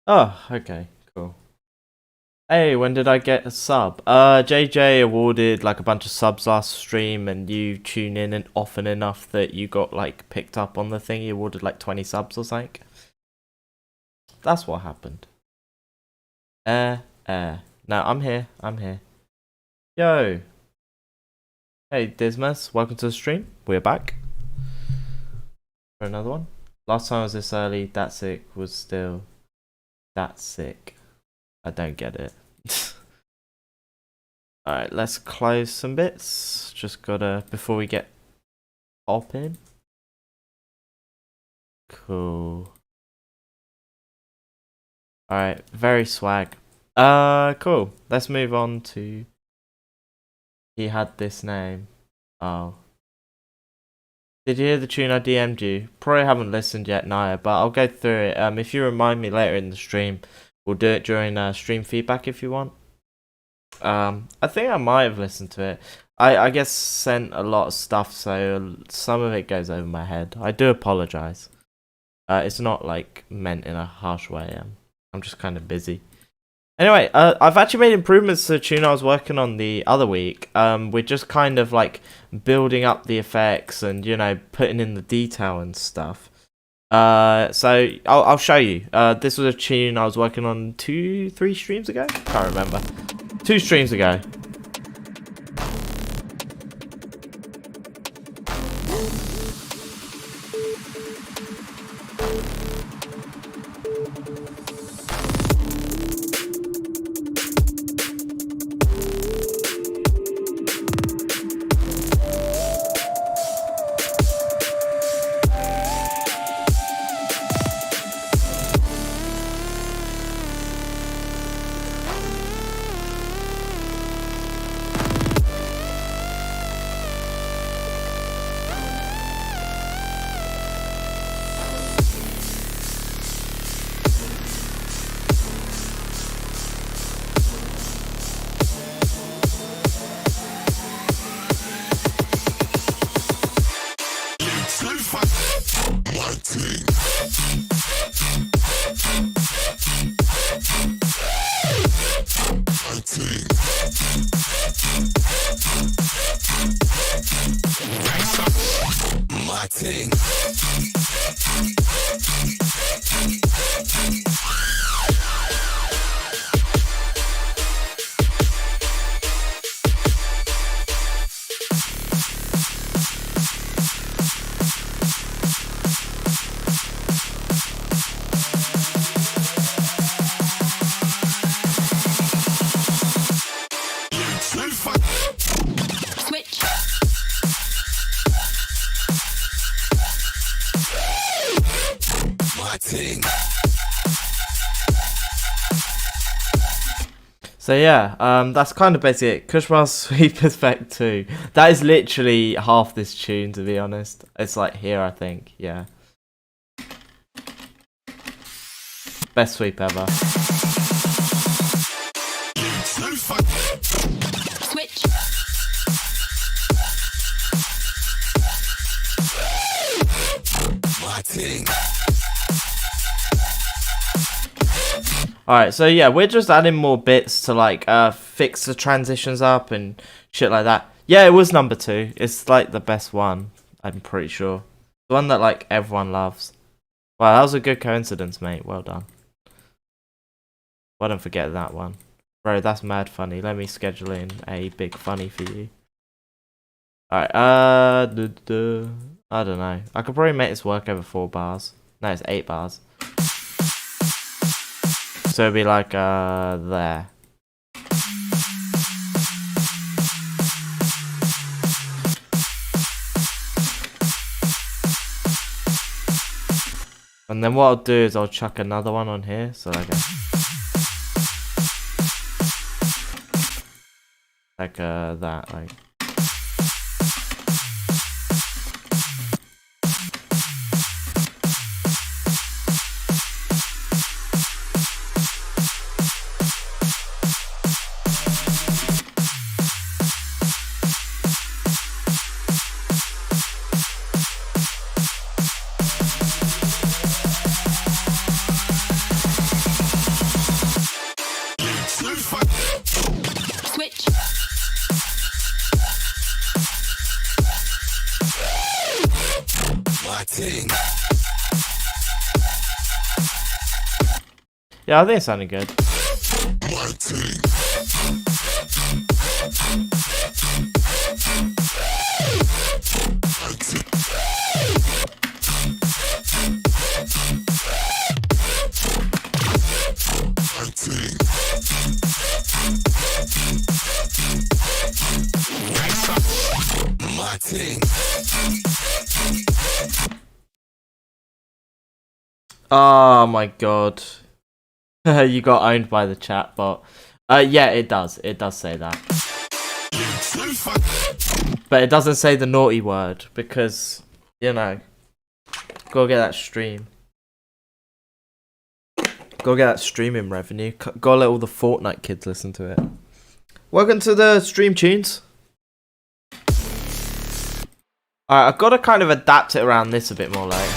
Oh, okay, cool. Hey, when did I get a sub? JJ awarded like a bunch of subs last stream, and you tune in and often enough that you got like picked up on the thing. He awarded like 20 subs or something. That's what happened. No, I'm here. I'm here. Yo. Hey, Dismas, welcome to the stream. We're back for another one. Last time I was this early. That sick was still that sick. I don't get it. Alright, let's close some bits. Just gotta, before we get in. Cool. Alright, very swag. Cool. Let's move on to... He had this name. Oh. Did you hear the tune I DM'd you? Probably haven't listened yet, Naya, but I'll go through it. If you remind me later in the stream, we'll do it during stream feedback if you want. I think I might have listened to it. I guess sent a lot of stuff, so some of it goes over my head. I do apologize. It's not like meant in a harsh way. I'm just kind of busy. Anyway, I've actually made improvements to the tune I was working on the other week. We're just kind of like building up the effects and, you know, putting in the detail and stuff. So I'll show you. This was a tune I was working on 2-3 streams ago. Can't remember. 2 streams ago. So yeah, that's kind of basically it. Kushma's Sweep Effect 2. That is literally half this tune, to be honest. It's like here, I think. Yeah. Best sweep ever. Switch. Alright, so yeah, we're just adding more bits to like fix the transitions up and shit like that. Yeah, it was number 2. It's like the best one, I'm pretty sure. The one that like everyone loves. Wow, that was a good coincidence, mate. Well done. Well, don't forget that one. Bro, that's mad funny. Let me schedule in a big funny for you. Alright, I don't know. I could probably make this work over 4 bars. No, it's 8 bars. So it'd be like, there. And then what I'll do is I'll chuck another one on here, so like that, like. Yeah, I think it sounded good. Oh my god. You got owned by the chat bot. Yeah, it does. It does say that. But it doesn't say the naughty word because, you know, go get that stream. Go get that streaming revenue. Go let all the Fortnite kids listen to it. Welcome to the stream tunes. Alright, I've got to kind of adapt it around this a bit more, like.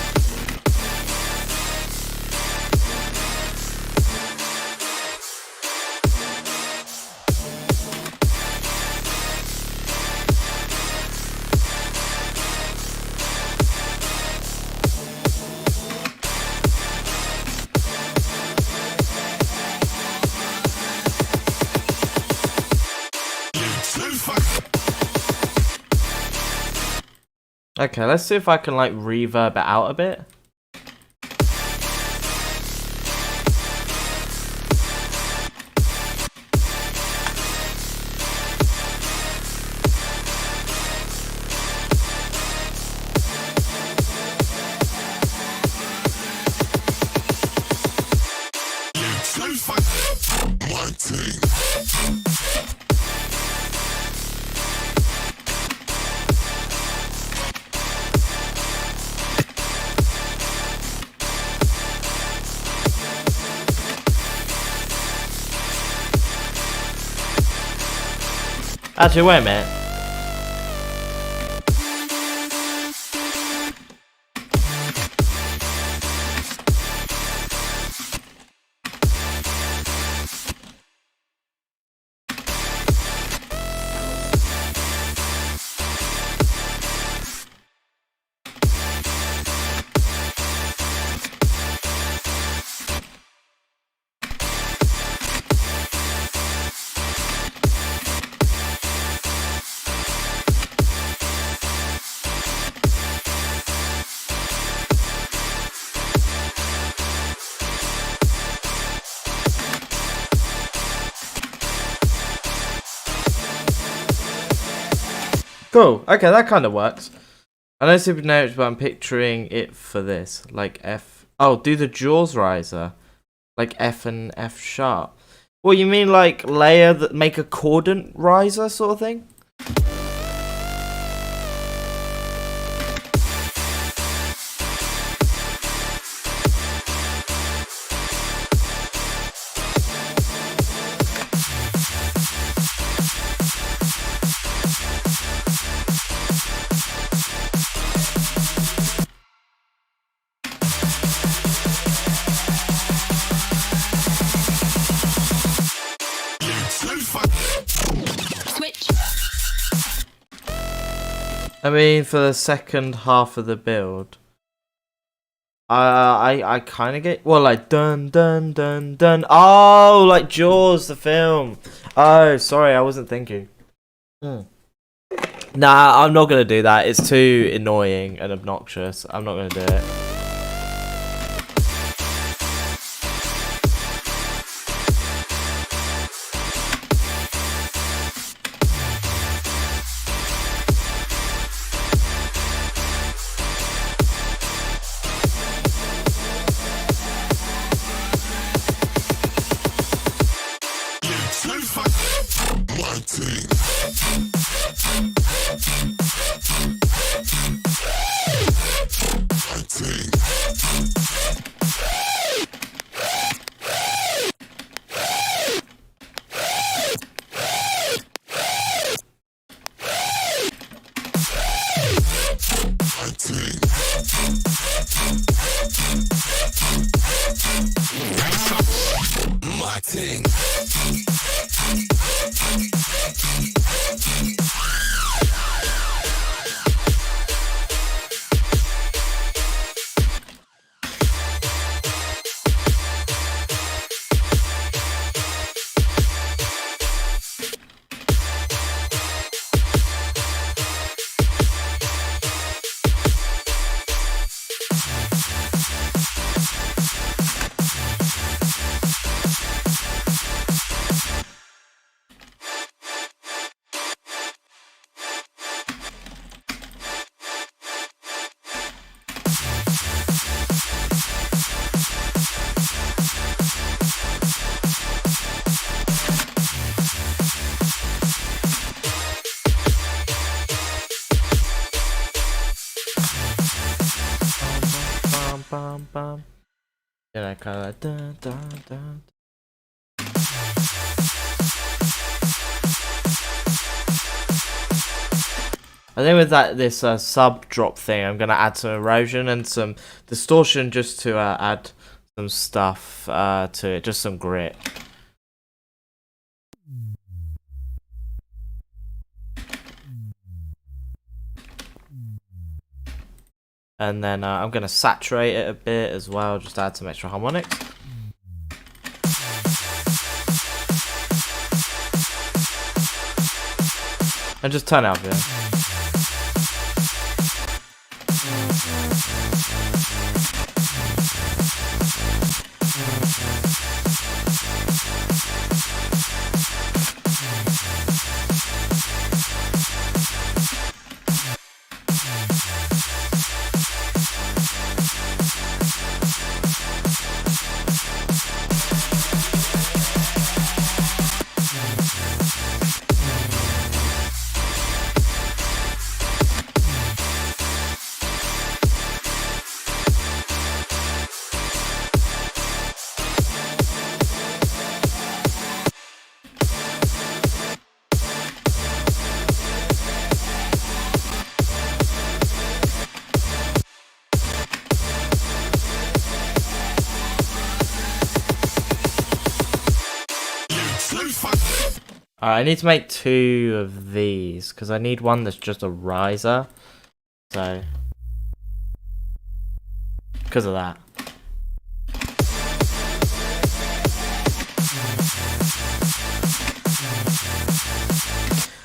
Okay, let's see if I can like reverb it out a bit. Actually, wait a minute. Cool. Okay, that kind of works. I know super generic, but I'm picturing it for this. Like F. Oh, do the jaws riser. Like F and F sharp. What, you mean like layer that make a cordant riser sort of thing? I mean, for the second half of the build, I kind of get, well, like dun dun dun dun. Oh, like Jaws the film. Oh, sorry, I wasn't thinking. Nah, I'm not gonna do that. It's too annoying and obnoxious. I'm not gonna do it. Guillotine. bum bum. You know, kind of like dun dun dun. I think with this sub drop thing, I'm gonna add some erosion and some distortion just to add some stuff to it, just some grit. And then I'm gonna saturate it a bit as well, just to add some extra harmonics. And just turn it up, yeah. Alright, I need to make 2 of these, because I need one that's just a riser. So, because of that.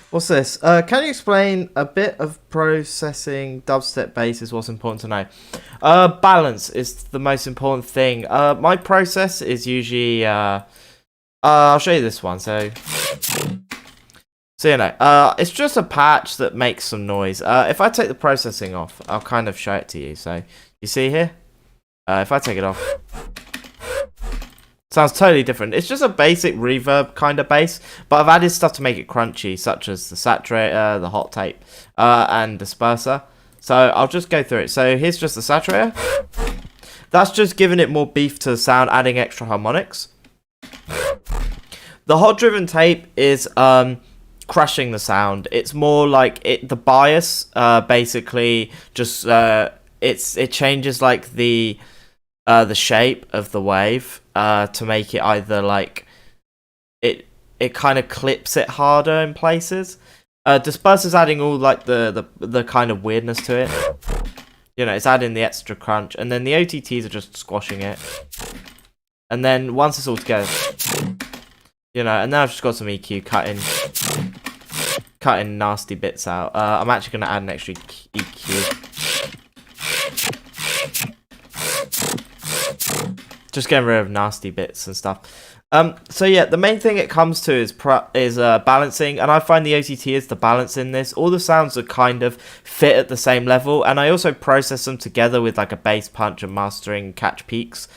What's this? Can you explain a bit of processing dubstep bass is what's important to know? Balance is the most important thing. My process is usually... I'll show you this one, so you know, it's just a patch that makes some noise. If I take the processing off, I'll kind of show it to you. So, you see here? If I take it off, sounds totally different. It's just a basic reverb kind of bass, but I've added stuff to make it crunchy, such as the saturator, the hot tape, and disperser. So, I'll just go through it. So, here's just the saturator. That's just giving it more beef to the sound, adding extra harmonics. The hot driven tape is crushing the sound. It's more like the bias basically just it changes like the shape of the wave to make it either like it kind of clips it harder in places. Disperser's adding all like the kind of weirdness to it. You know, it's adding the extra crunch, and then the OTTs are just squashing it. And then once it's all together, you know, and now I've just got some EQ cutting nasty bits out. I'm actually going to add an extra EQ. Just getting rid of nasty bits and stuff. So yeah, the main thing it comes to is balancing, and I find the OTT is the balance in this. All the sounds are kind of fit at the same level, and I also process them together with like a bass punch and mastering catch peaks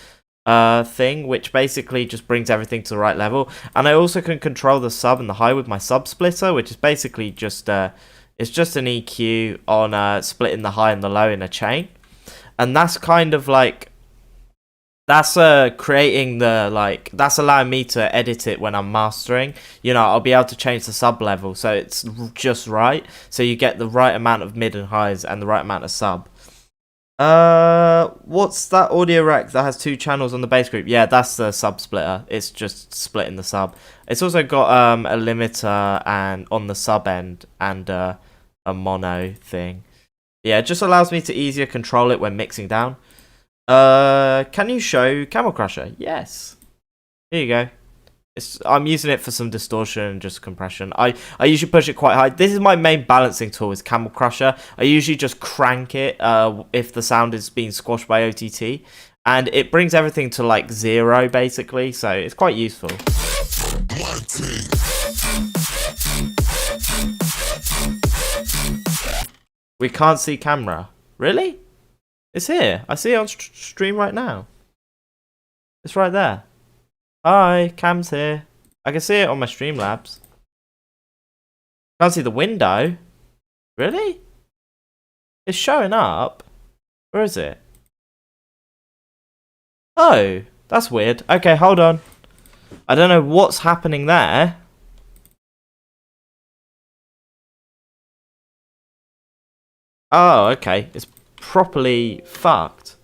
thing, which basically just brings everything to the right level. And I also can control the sub and the high with my sub splitter, which is basically just it's just an EQ on splitting the high and the low in a chain, and that's kind of like that's creating the like that's allowing me to edit it when I'm mastering. You know, I'll be able to change the sub level so it's just right, so you get the right amount of mid and highs and the right amount of sub. What's that audio rack that has 2 channels on the bass group? Yeah, that's the sub splitter. It's just splitting the sub. It's also got a limiter and on the sub end and a mono thing. Yeah, it just allows me to easier control it when mixing down. Can you show Camel Crusher? Yes. Here you go. I'm using it for some distortion and just compression. I usually push it quite high. This is my main balancing tool, is Camel Crusher. I usually just crank it if the sound is being squashed by OTT. And it brings everything to like 0 basically, so it's quite useful. We can't see camera. Really? It's here. I see it on stream right now. It's right there. Hi, cam's here. I can see it on my Streamlabs. Can't see the window. Really? It's showing up. Where is it? Oh, that's weird. Okay, hold on. I don't know what's happening there. Oh, okay. It's properly fucked.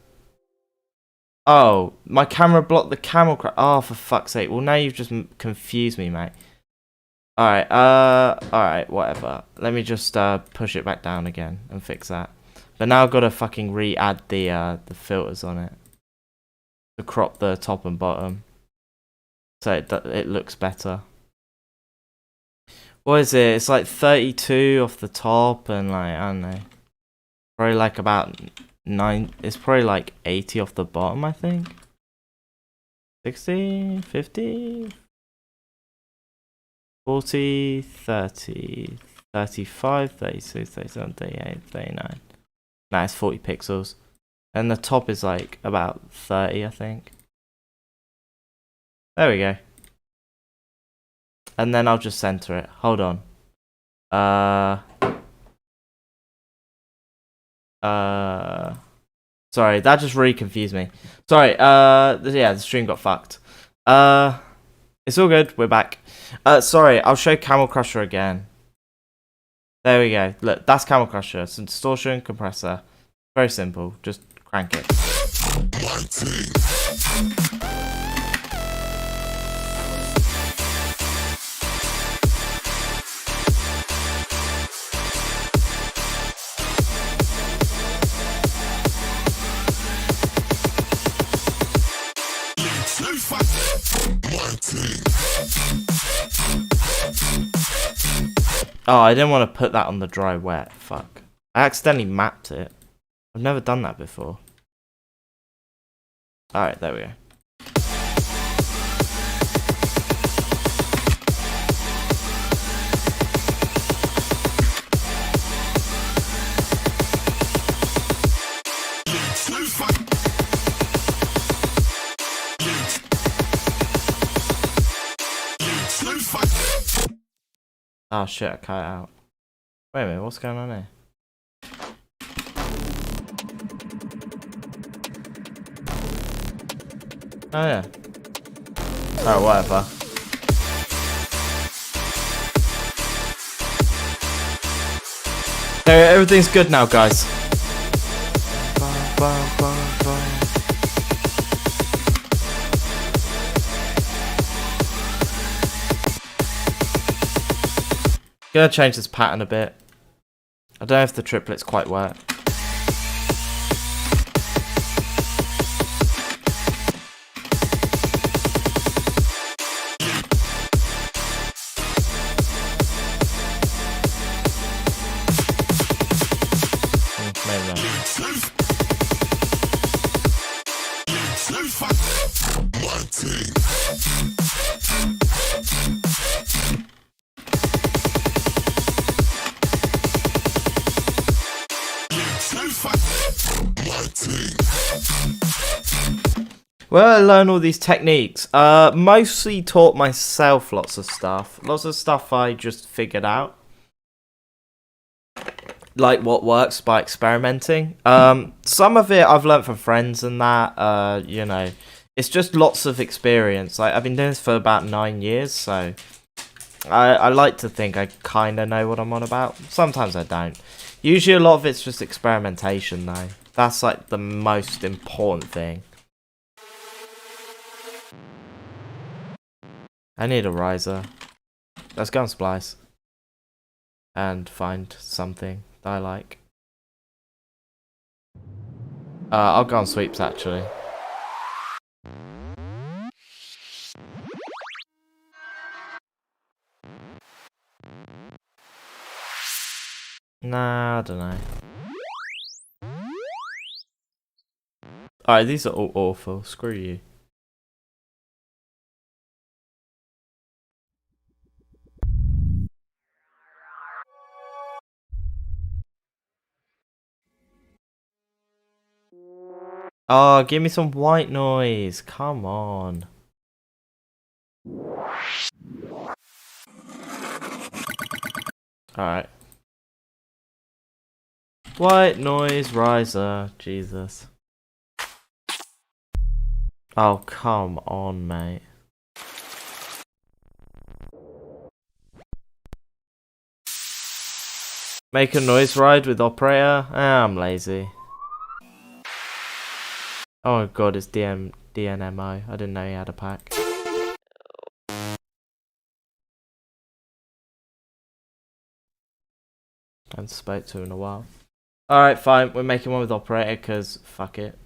Oh, my camera blocked the Camel Crusher. Oh, for fuck's sake. Well, now you've just confused me, mate. Alright, whatever. Let me just push it back down again and fix that. But now I've got to fucking re-add the filters on it to crop the top and bottom, so it looks better. What is it? It's like 32 off the top and like, I don't know, probably like about 9. It's probably like 80 off the bottom, I think. 60, 50, 40, 30, 35, 36, 37, 38, 39. Nah, it's 40 pixels. And the top is like about 30, I think. There we go. And then I'll just center it. Hold on. Sorry, that just really confused me. Sorry, yeah, the stream got fucked. It's all good, we're back. Sorry, I'll show Camel Crusher again. There we go. Look, that's Camel Crusher. It's a distortion compressor. Very simple. Just crank it. Oh, I didn't want to put that on the dry wet. Fuck. I accidentally mapped it. I've never done that before. Alright, there we go. Oh shit, I cut it out. Wait a minute, what's going on here? Oh yeah. Oh, whatever. Okay, everything's good now, guys. Gonna change this pattern a bit. I don't know if the triplets quite work. Maybe not. Where I learn all these techniques? Mostly taught myself lots of stuff. Lots of stuff I just figured out. Like what works by experimenting. Some of it I've learned from friends and that, you know. It's just lots of experience. Like, I've been doing this for about 9 years, so I like to think I kind of know what I'm on about. Sometimes I don't. Usually a lot of it's just experimentation, though. That's like the most important thing. I need a riser. Let's go on Splice and find something that I like. I'll go on Sweeps, actually. Nah, I don't know. Alright, these are all awful. Screw you. Oh, give me some white noise. Come on. Alright. White noise riser. Jesus. Oh, come on, mate. Make a noise ride with operator? Ah, I'm lazy. Oh my god, it's DNMO. I didn't know he had a pack. I haven't spoke to him in a while. Alright, fine. We're making one with operator because fuck it.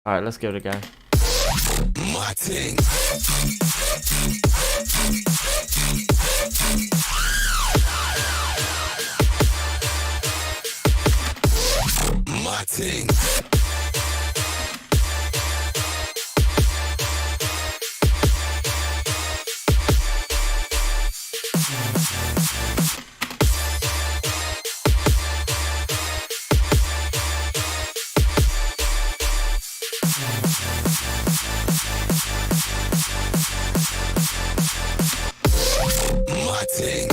Alright, let's give it a go. My ting. My ting. My ting.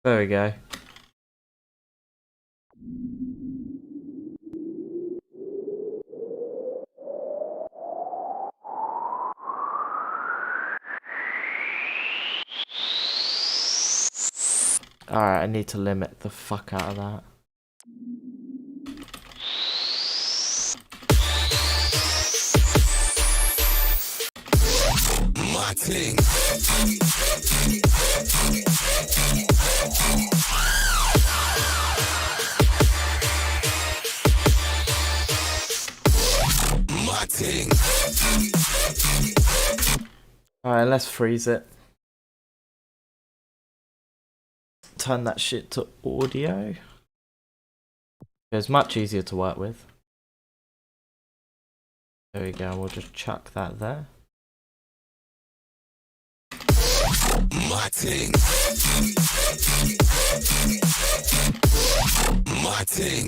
There we go. Alright, I need to limit the fuck out of that. My ting. My ting. Alright, let's freeze it. Turn that shit to audio. It's much easier to work with. There we go, we'll just chuck that there. My ting. My ting.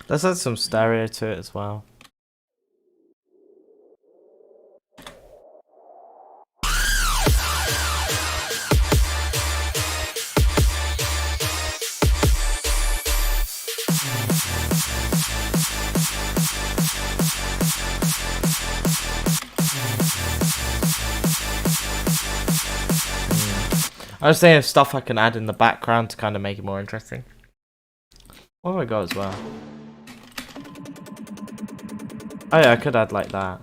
Let's add some stereo to it as well. I was thinking of stuff I can add in the background to kind of make it more interesting. What have I got as well? Oh yeah, I could add like that.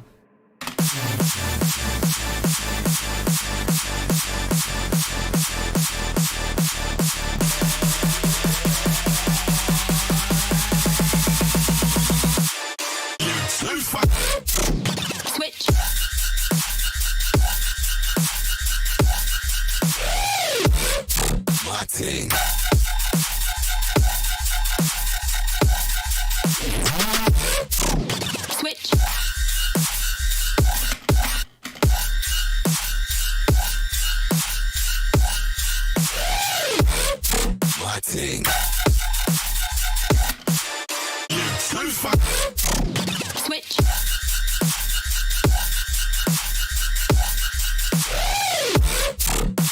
Switch. My ting. Switch. My ting. Switch.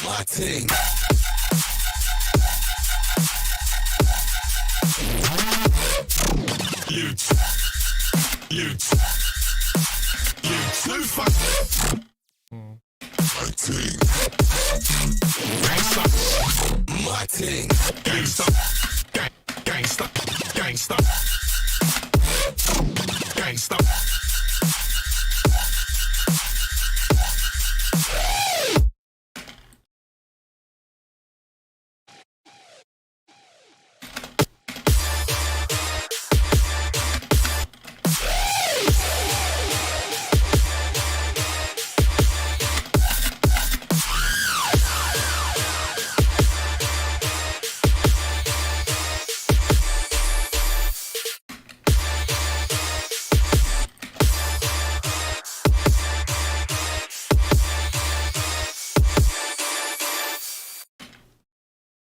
My ting. You too fast. My ting. My ting. Gangsta. Gangsta. Gangsta. Gangsta.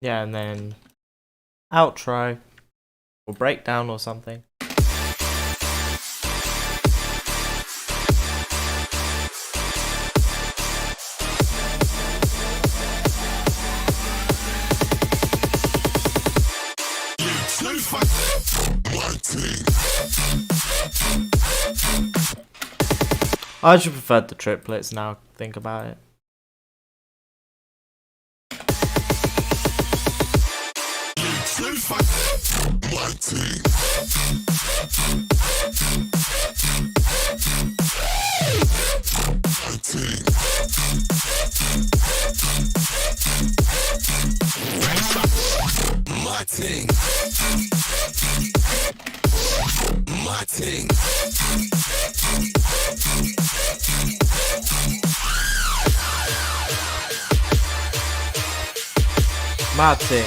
Yeah, and then outro or breakdown or something. I actually preferred the triplets now, think about it. Martin.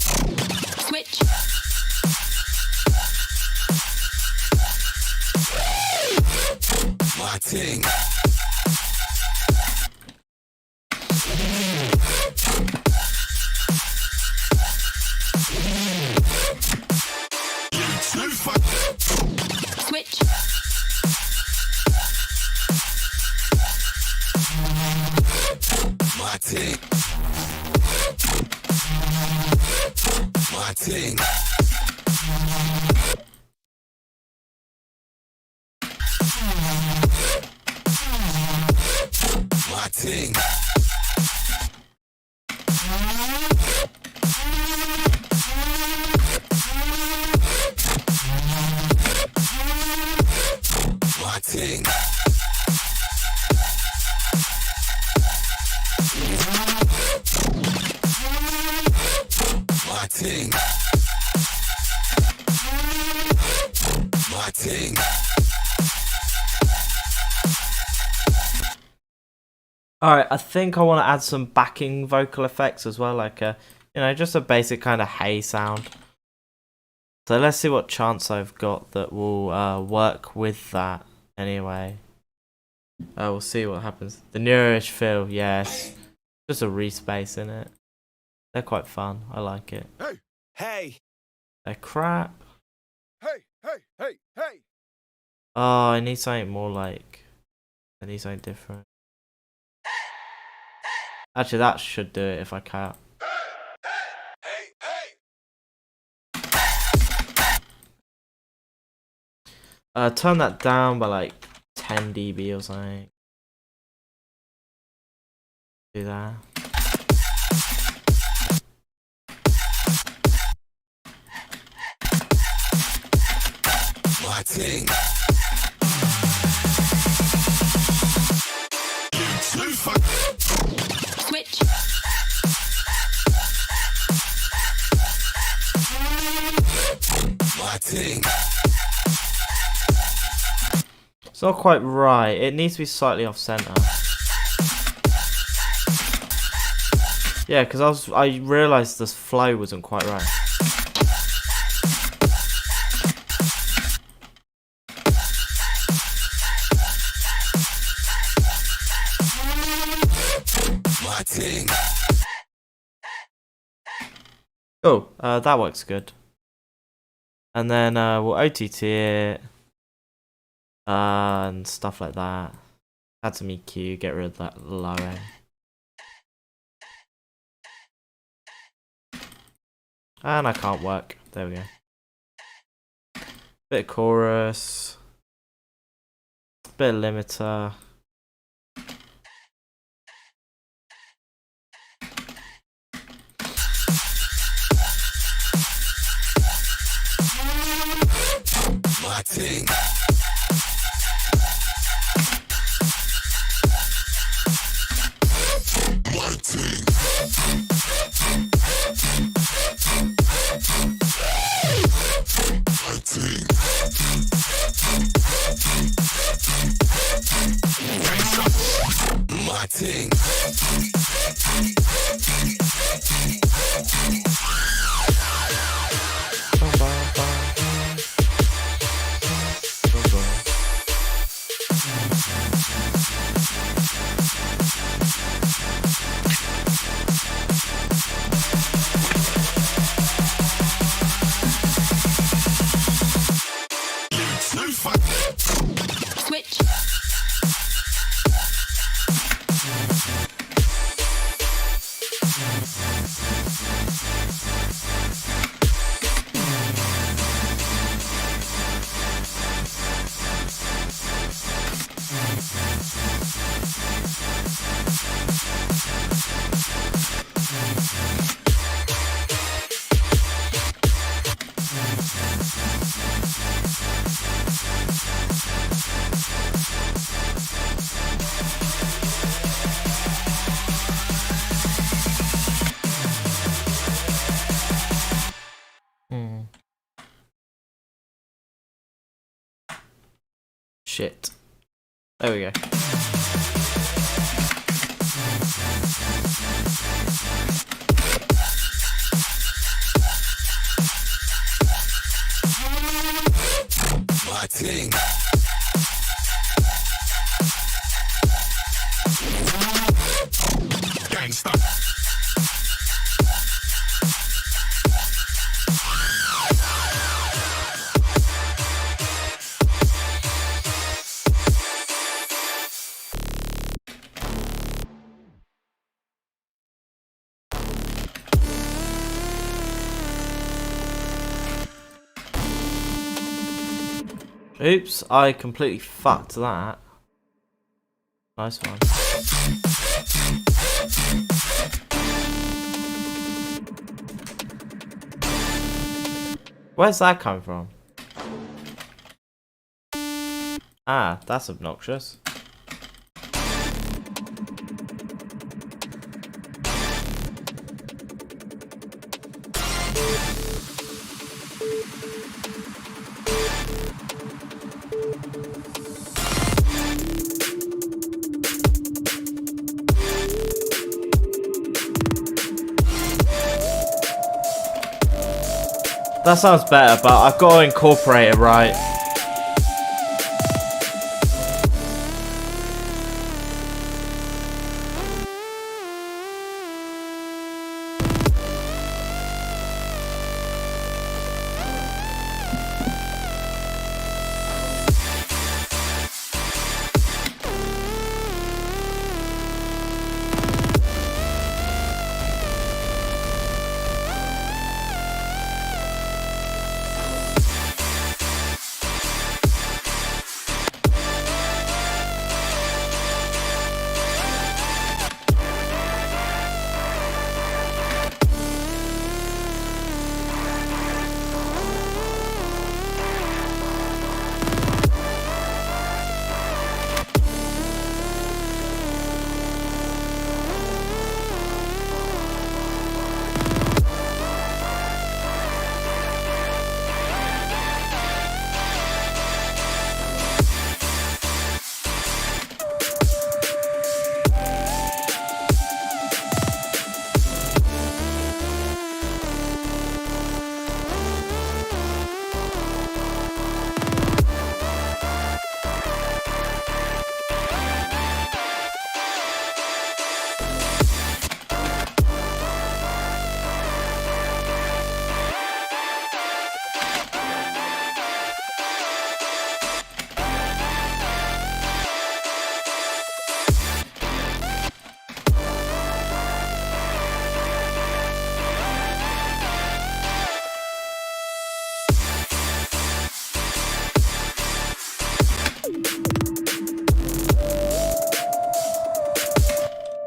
Switch. My ting. Switch. My ting. My ting. My ting. My ting. My ting. My ting. Alright, I think I want to add some backing vocal effects as well, like a, you know, just a basic kind of hey sound. So let's see what chance I've got that will work with that anyway. We'll see what happens. The neurish feel, yes. Just a respace in it. They're quite fun. I like it. Hey. Hey. They're crap. Hey. Hey. Hey. Hey. Oh, I need something more like... I need something different. Actually, that should do it if I can't. Hey. Hey. Turn that down by like 10 dB or something. Do that. My ting. Switch. My ting. It's not quite right. It needs to be slightly off center. Yeah, because I realized this flow wasn't quite right. My ting. Oh, that works good. And then we'll OTT it. And stuff like that. Add some EQ, get rid of that low end. And I can't work. There we go. Bit of chorus. Bit of limiter. My ting. My ting. My ting. My ting. shit. There we go. My ting. Gangsta. Oops, I completely fucked that. Nice one. Where's that come from? Ah, that's obnoxious. That sounds better, but I've got to incorporate it right.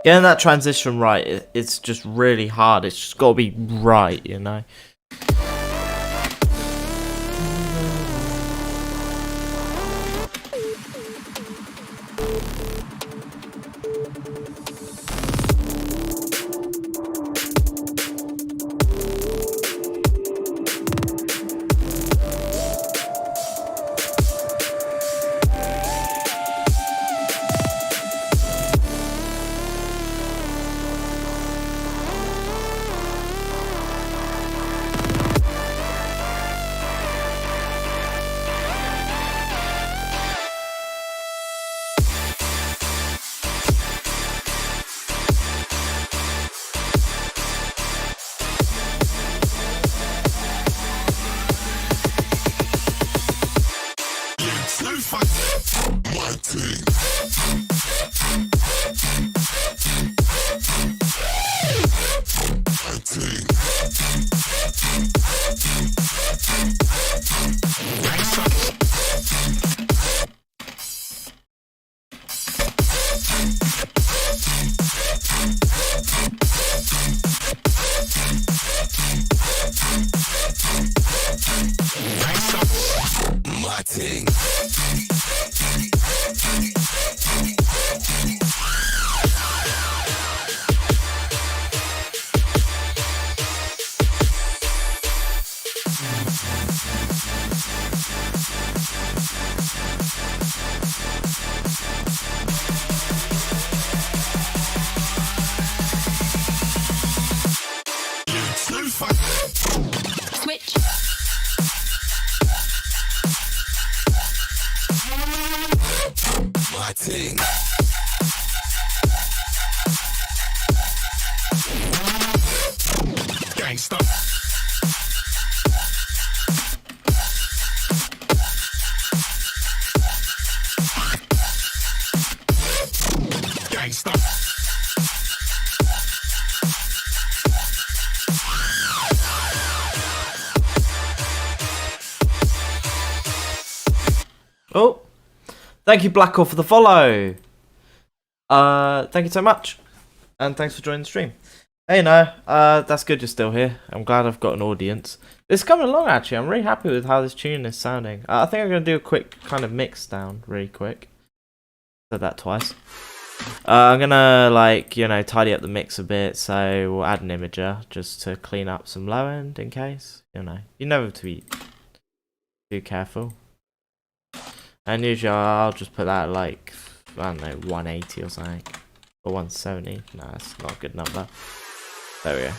Getting that transition right, it's just really hard. It's just got to be right, you know. My ting. My ting. My ting. my ting. Gangsta. Gangsta. Oh, thank you, Blackhole, for the follow. Thank you so much, and thanks for joining the stream. Hey, no, that's good you're still here. I'm glad I've got an audience. It's coming along, actually. I'm really happy with how this tune is sounding. I think I'm going to do a quick kind of mix down really quick. Said that twice. I'm going to, like, you know, tidy up the mix a bit, so we'll add an imager just to clean up some low end in case, you know. You never have to be too careful. And usually I'll just put that, like, I don't know, 180 or something. Or 170. No, that's not a good number. There we go.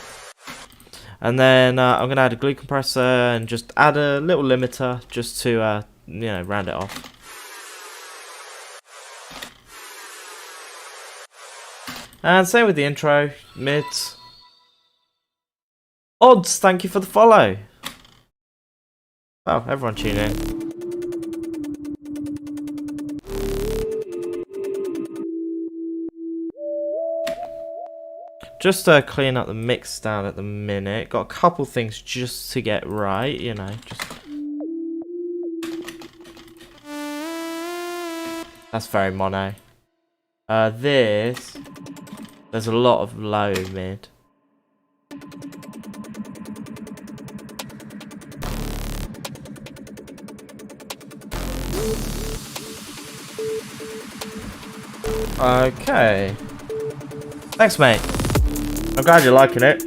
And then I'm going to add a glue compressor and just add a little limiter just to, you know, round it off. And same with the intro, mids. Odds, thank you for the follow. Oh, everyone tune in. Just to clean up the mix down at the minute. Got a couple things just to get right, you know. Just that's very mono. There's a lot of low mid. Okay. Thanks, mate. I'm glad you're liking it.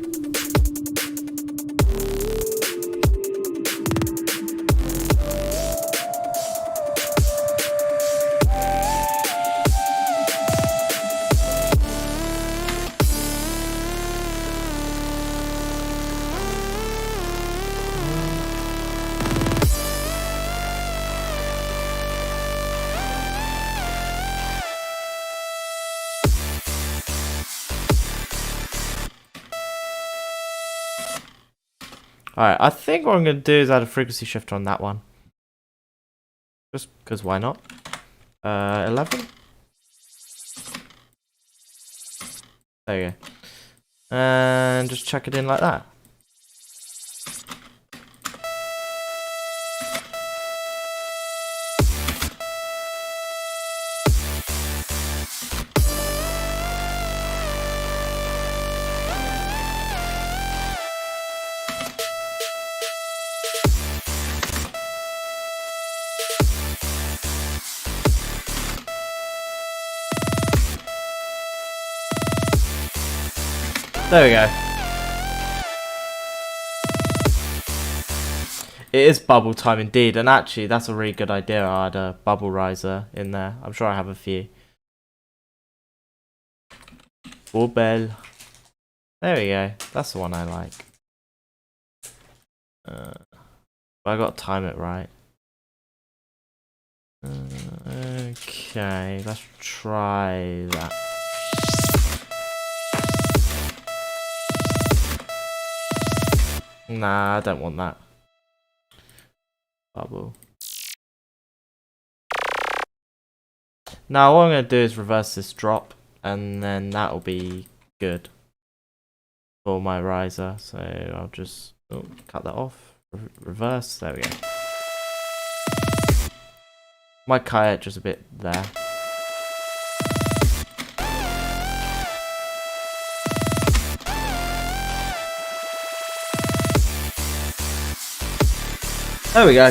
Alright, I think what I'm going to do is add a frequency shifter on that one. Just because why not? 11? There you go. And just chuck it in like that. There we go. It is bubble time indeed, and actually that's a really good idea. I'll add a bubble riser in there. I'm sure I have a few. Bell. There we go. That's the one I like. But I got to time it right. Okay, let's try that. Nah, I don't want that. Bubble. Now what I'm going to do is reverse this drop, and then that'll be good for my riser. So I'll just cut that off. Reverse. There we go. Might cut it just a bit there. There we go.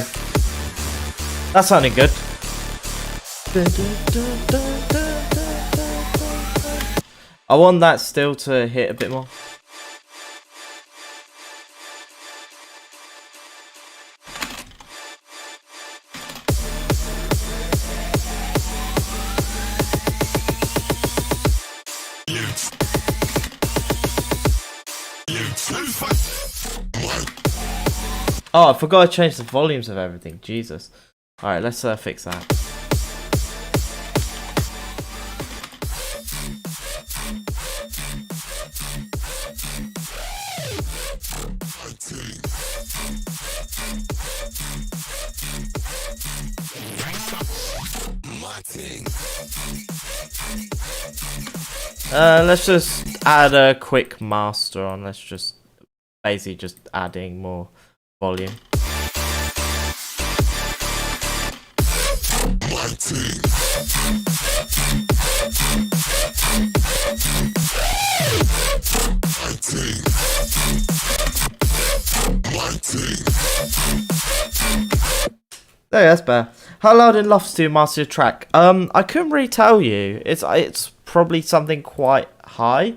That's sounding good. I want that still to hit a bit more. Oh, I forgot to change the volumes of everything. Jesus. Alright, let's fix that. thing. Let's just add a quick master on. Let's just basically just adding more volume. My thing. My thing. My thing. There, that's better. How loud in lofts do you master your track? I couldn't really tell you. It's probably something quite high.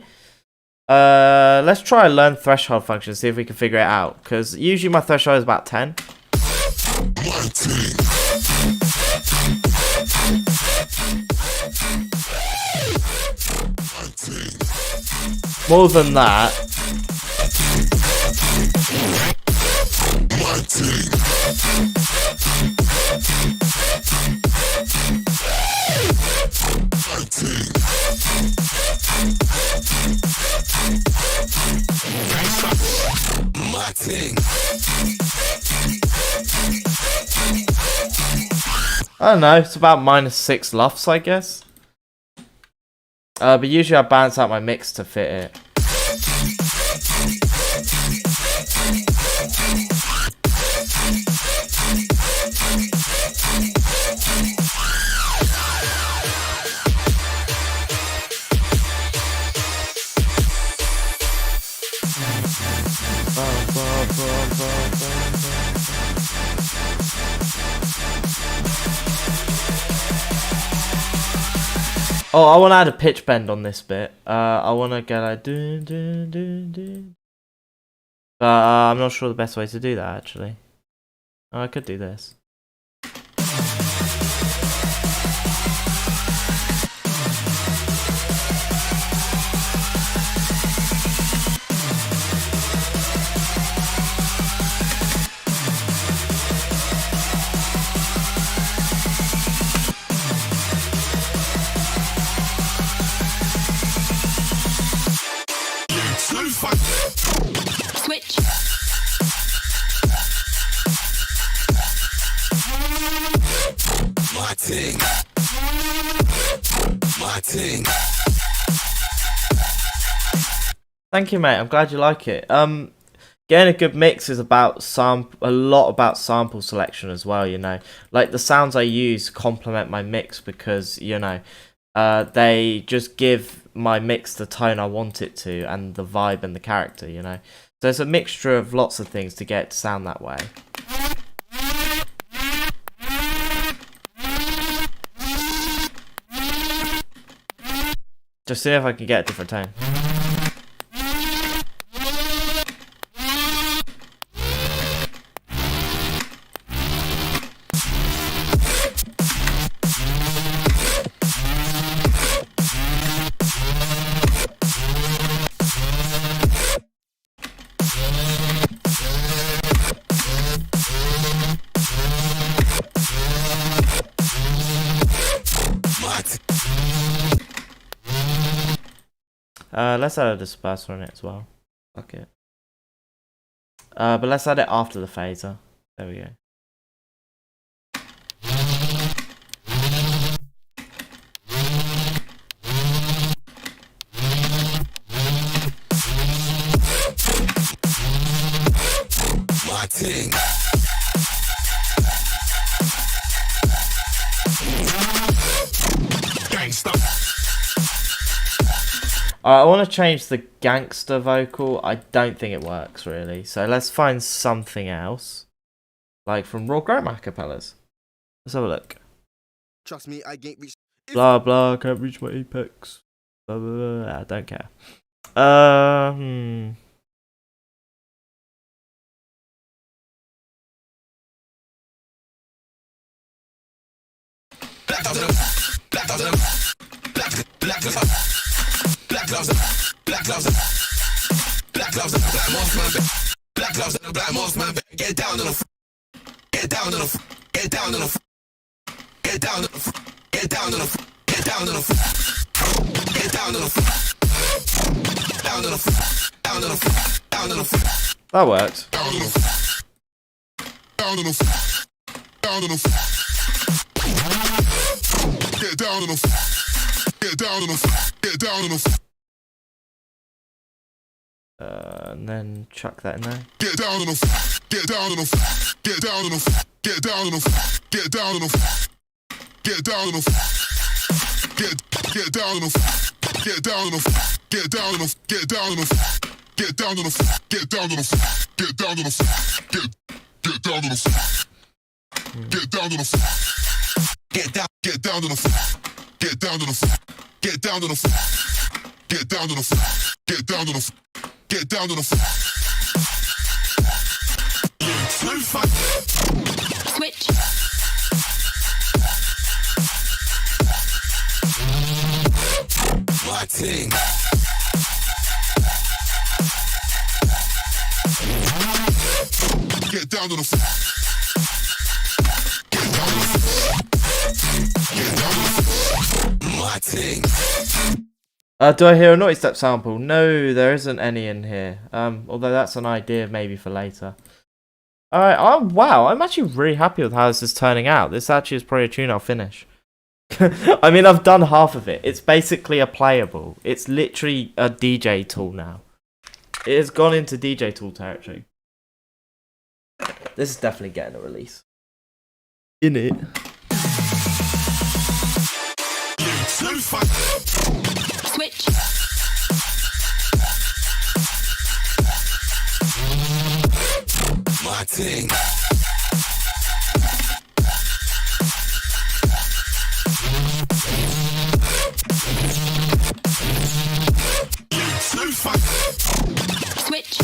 Let's try a learn threshold function, see if we can figure it out. Because usually my threshold is about 10. My thing. My thing. More than that. My thing. My thing. My thing. I don't know, it's about -6 lofts, I guess. But usually I balance out my mix to fit it. Oh, I want to add a pitch bend on this bit. I want to go like dun, dun, dun, dun. But I'm not sure the best way to do that actually. Oh, I could do this. Switch. My thing. My thing. Thank you, mate. I'm glad you like it. Getting a good mix is about a lot about sample selection as well. You know, like the sounds I use complement my mix because you know, they just give my mix the tone I want it to and the vibe and the character. You know, so it's a mixture of lots of things to get it to sound that way. Just see if I can get a different tone. Let's add a disperser on it as well. Fuck it. But let's add it after the phaser. There we go. My thing. Gangsta. I want to change the gangster vocal. I don't think it works really. So let's find something else. Like from Raw Grandma acapellas. Let's have a look. Trust me, I can't reach. Blah blah, can't reach my apex. Blah, blah, blah. I don't care. Black gloves and black gloves and black gloves and black moss man. Black gloves and black moss man. Get down on the get down on the get down on the get down on the get down on the get down on the get down on the down on the down on the down on the That worked. down on the down on the down on the get down on the floor, get down on the floor, get down on the floor. And then chuck that in there. Get down on the floor, get down on the floor, get down on the floor, get down on the floor, get down on the floor, get down on the floor, get down on the floor, get down on the floor, get down on the get down on the get down on the get down on the get down on the get down on the get down on the get down on the get down on the get down on the get down on the get down on the get down on the Switch. my thing. Get down on the get down on the get down on the my thing. Do I hear a naughty step sample? No, there isn't any in here. Although that's an idea maybe for later. Alright, oh wow, I'm actually really happy with how this is turning out. This actually is probably a tune I'll finish. I mean, I've done half of it. It's basically a playable. It's literally a DJ tool now. It has gone into DJ tool territory. This is definitely getting a release. In it. Switch. My thing. Switch.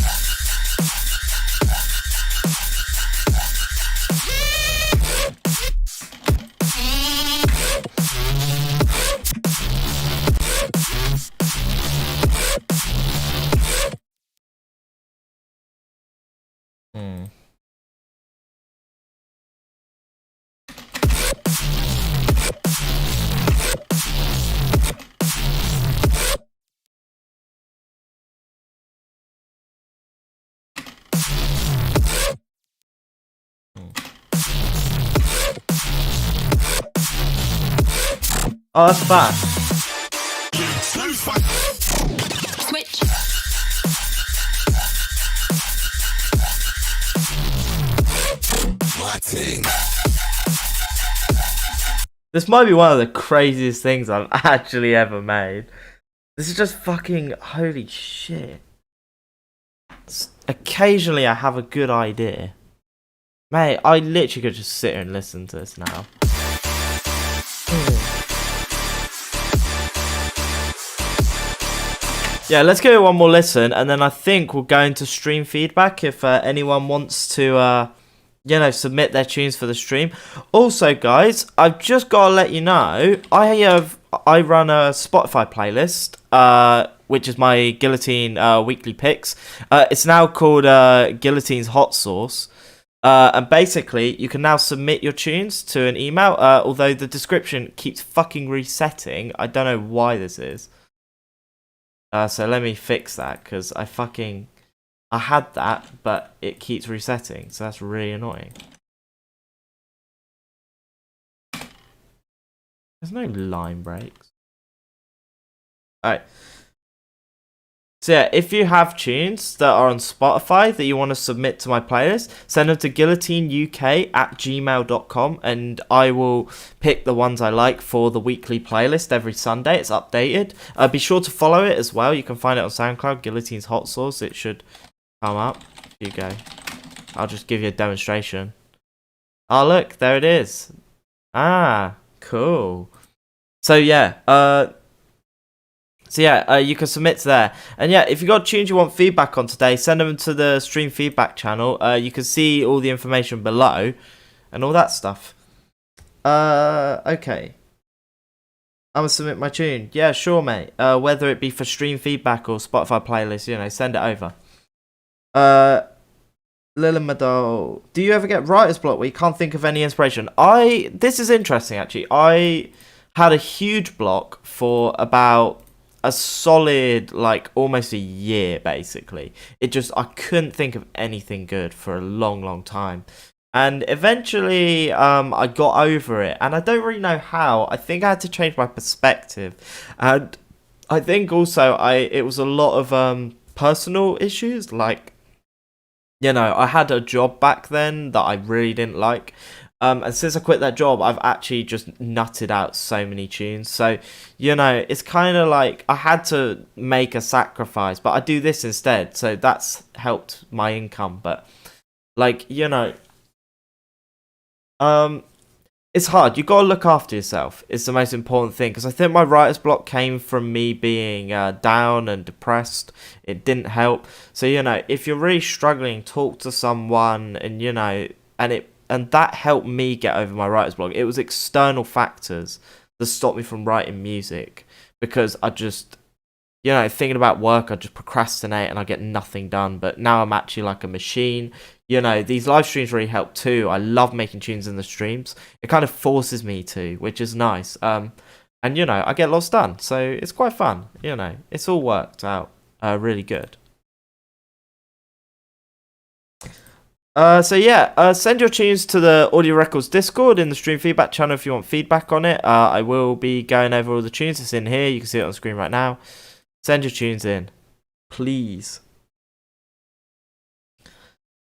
Oh, that's fast. Switch. My thing. This might be one of the craziest things I've actually ever made. This is just fucking holy shit. Occasionally I have a good idea. Mate, I literally could just sit here and listen to this now. Yeah, let's give it one more listen, and then I think we'll go into stream feedback if anyone wants to, you know, submit their tunes for the stream. Also, guys, I've just got to let you know, I run a Spotify playlist, which is my Guillotine weekly picks. It's now called Guillotine's Hot Sauce. And basically, you can now submit your tunes to an email, although the description keeps fucking resetting. I don't know why this is. So let me fix that, because I had that, but it keeps resetting, so that's really annoying. There's no line breaks. Alright. So yeah, if you have tunes that are on Spotify that you want to submit to my playlist, send them to guillotineuk@gmail.com, and I will pick the ones I like for the weekly playlist every Sunday. It's updated. Be sure to follow it as well. You can find it on SoundCloud, Guillotine's Hot Sauce. It should come up. Here you go. I'll just give you a demonstration. Oh, look, there it is. Ah, cool. So yeah, you can submit to there. And yeah, if you got tunes you want feedback on today, send them to the stream feedback channel. You can see all the information below and all that stuff. Okay. I'm gonna submit my tune. Yeah, sure, mate. Whether it be for stream feedback or Spotify playlist, you know, send it over. Lilimadol, do you ever get writer's block where you can't think of any inspiration? This is interesting, actually. I had a huge block for about a solid, like, almost a year, basically. I couldn't think of anything good for a long, long time. And eventually, I got over it, and I don't really know how. I think I had to change my perspective, and I think also it was a lot of personal issues. Like, you know, I had a job back then that I really didn't like, and since I quit that job, I've actually just nutted out so many tunes. So, you know, it's kind of like I had to make a sacrifice, but I do this instead, so that's helped my income. But like, you know. It's hard. You gotta look after yourself. It's the most important thing, because I think my writer's block came from me being down and depressed. It didn't help. So, you know, if you're really struggling, talk to someone, and you know, and that helped me get over my writer's block. It was external factors that stopped me from writing music, because I just, you know, thinking about work, I just procrastinate and I get nothing done. But now I'm actually like a machine. You know, these live streams really help too. I love making tunes in the streams. It kind of forces me to, which is nice. And, you know, I get lots done. So it's quite fun. You know, it's all worked out really good. So yeah, send your tunes to the Audio Records Discord in the stream feedback channel if you want feedback on it. I will be going over all the tunes that's in here. You can see it on the screen right now. Send your tunes in, please.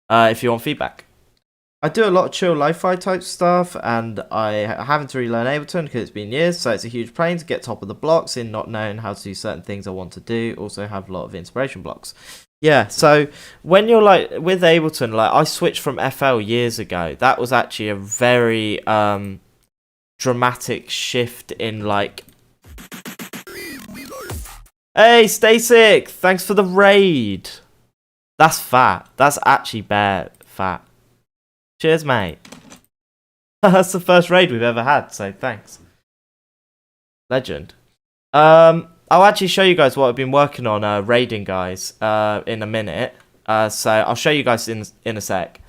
If you want feedback. I do a lot of chill lo-fi type stuff, and I haven't really learned Ableton because it's been years, so it's a huge pain to get top of the blocks in not knowing how to do certain things I want to do. Also have a lot of inspiration blocks. Yeah, so when you're like with Ableton, like I switched from FL years ago. That was actually a very dramatic shift in like. Hey, Stay Sick! Thanks for the raid. That's fat. That's actually bare fat. Cheers, mate. That's the first raid we've ever had, so thanks. Legend. I'll actually show you guys what I've been working on raiding, guys, in a minute. So I'll show you guys in a sec.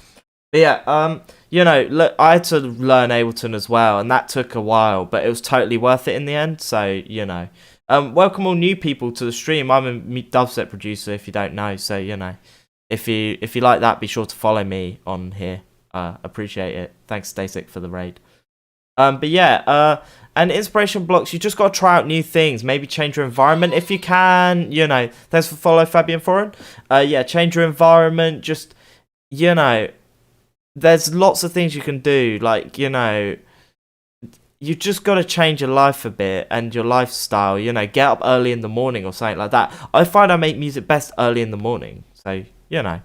But yeah, you know, look, I had to learn Ableton as well, and that took a while, but it was totally worth it in the end, so, you know. Welcome all new people to the stream. I'm a dubstep producer, if you don't know, so, you know. If you like that, be sure to follow me on here. Appreciate it. Thanks, Stasic, for the raid. But yeah, and inspiration blocks, you just got to try out new things. Maybe change your environment if you can. You know, thanks for follow Fabian Foreign. Yeah, change your environment. Just, you know, there's lots of things you can do. Like, you know, you just got to change your life a bit and your lifestyle. You know, get up early in the morning or something like that. I find I make music best early in the morning. So, you know,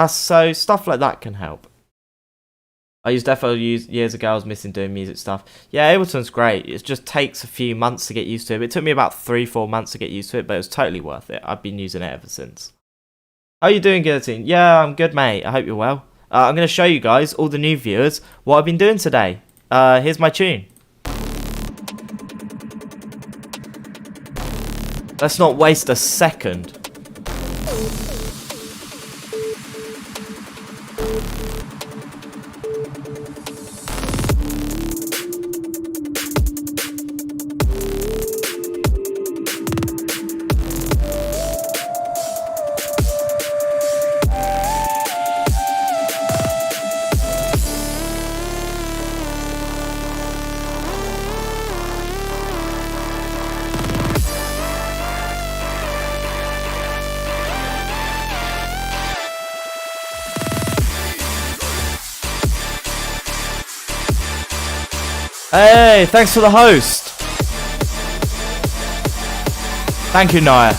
so stuff like that can help. I used FL years ago. I was missing doing music stuff. Yeah, Ableton's great. It just takes a few months to get used to it. It took me about 3-4 months to get used to it, but it was totally worth it. I've been using it ever since. How you doing, Guillotine? Yeah, I'm good, mate. I hope you're well. I'm going to show you guys, all the new viewers, what I've been doing today. Here's my tune. Let's not waste a second. Hey, thanks for the host. Thank you, Naya.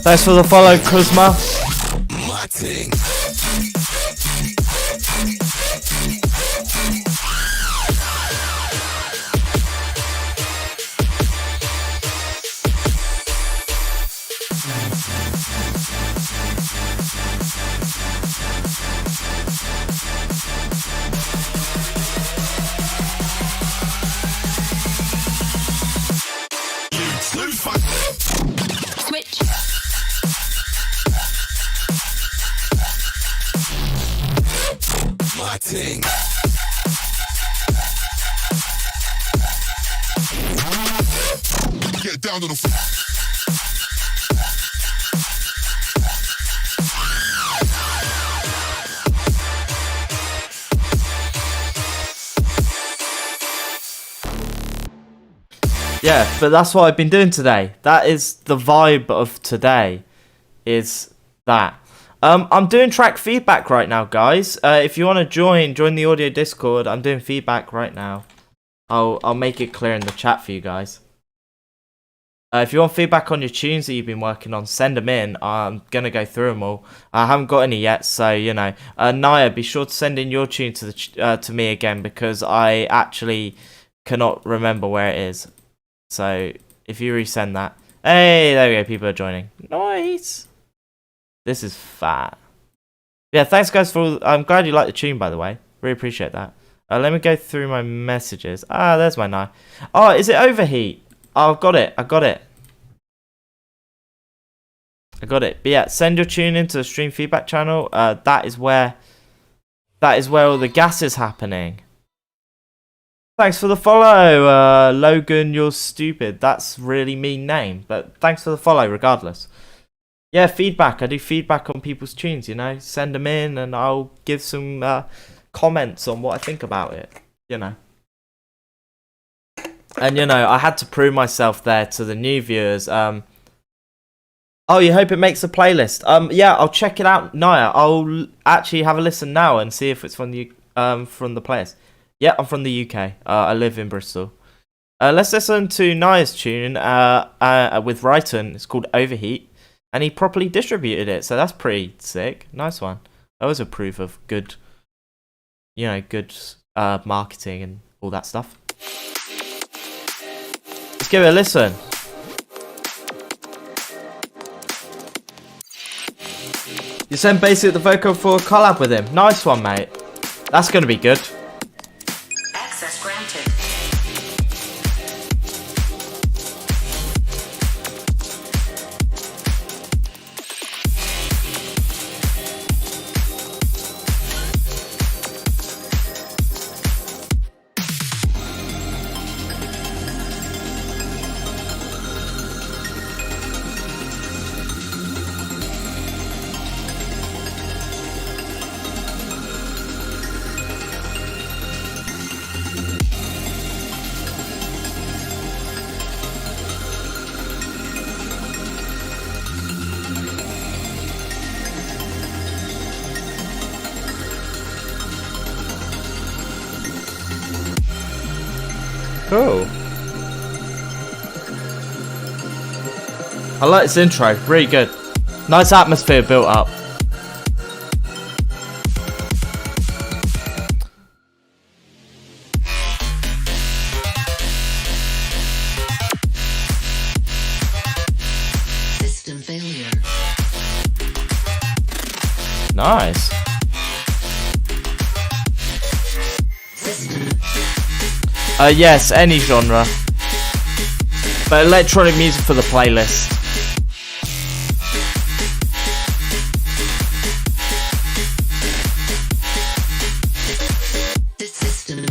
Thanks for the follow, Kuzma. Switch. My ting. Get down to the Yeah, but that's what I've been doing today. That is the vibe of today, is that. I'm doing track feedback right now, guys. If you want to join the audio Discord. I'm doing feedback right now. I'll make it clear in the chat for you guys. If you want feedback on your tunes that you've been working on, send them in. I'm gonna go through them all. I haven't got any yet, so you know. Naya, be sure to send in your tune to me again, because I actually cannot remember where it is. So if you resend that, hey, there we go. People are joining. Nice. This is fat. Yeah, thanks guys for all. I'm glad you liked the tune, by the way. Really appreciate that. Let me go through my messages. There's my knife. Oh, is it overheat? Oh, I've got it. I got it. But yeah, send your tune into the stream feedback channel. That is where all the gas is happening. Thanks for the follow, Logan. You're stupid. That's really mean name, but thanks for the follow, regardless. Yeah, feedback. I do feedback on people's tunes. You know, send them in, and I'll give some comments on what I think about it. You know. And, you know, I had to prove myself there to the new viewers. Oh, you hope it makes a playlist? Yeah, I'll check it out, Naya. I'll actually have a listen now and see if it's from the playlist. Yeah, I'm from the UK. I live in Bristol. Let's listen to Naya's tune with Ryton. It's called Overheat. And he properly distributed it, so that's pretty sick. Nice one. That was a proof of good, you know, good marketing and all that stuff. Let's give it a listen. You sent basically the vocal for a collab with him. Nice one, mate. That's going to be good. Access granted. Cool. I like this intro. Really good. Nice atmosphere built up. System failure. Nice. Yes, any genre. But electronic music for the playlist. The system.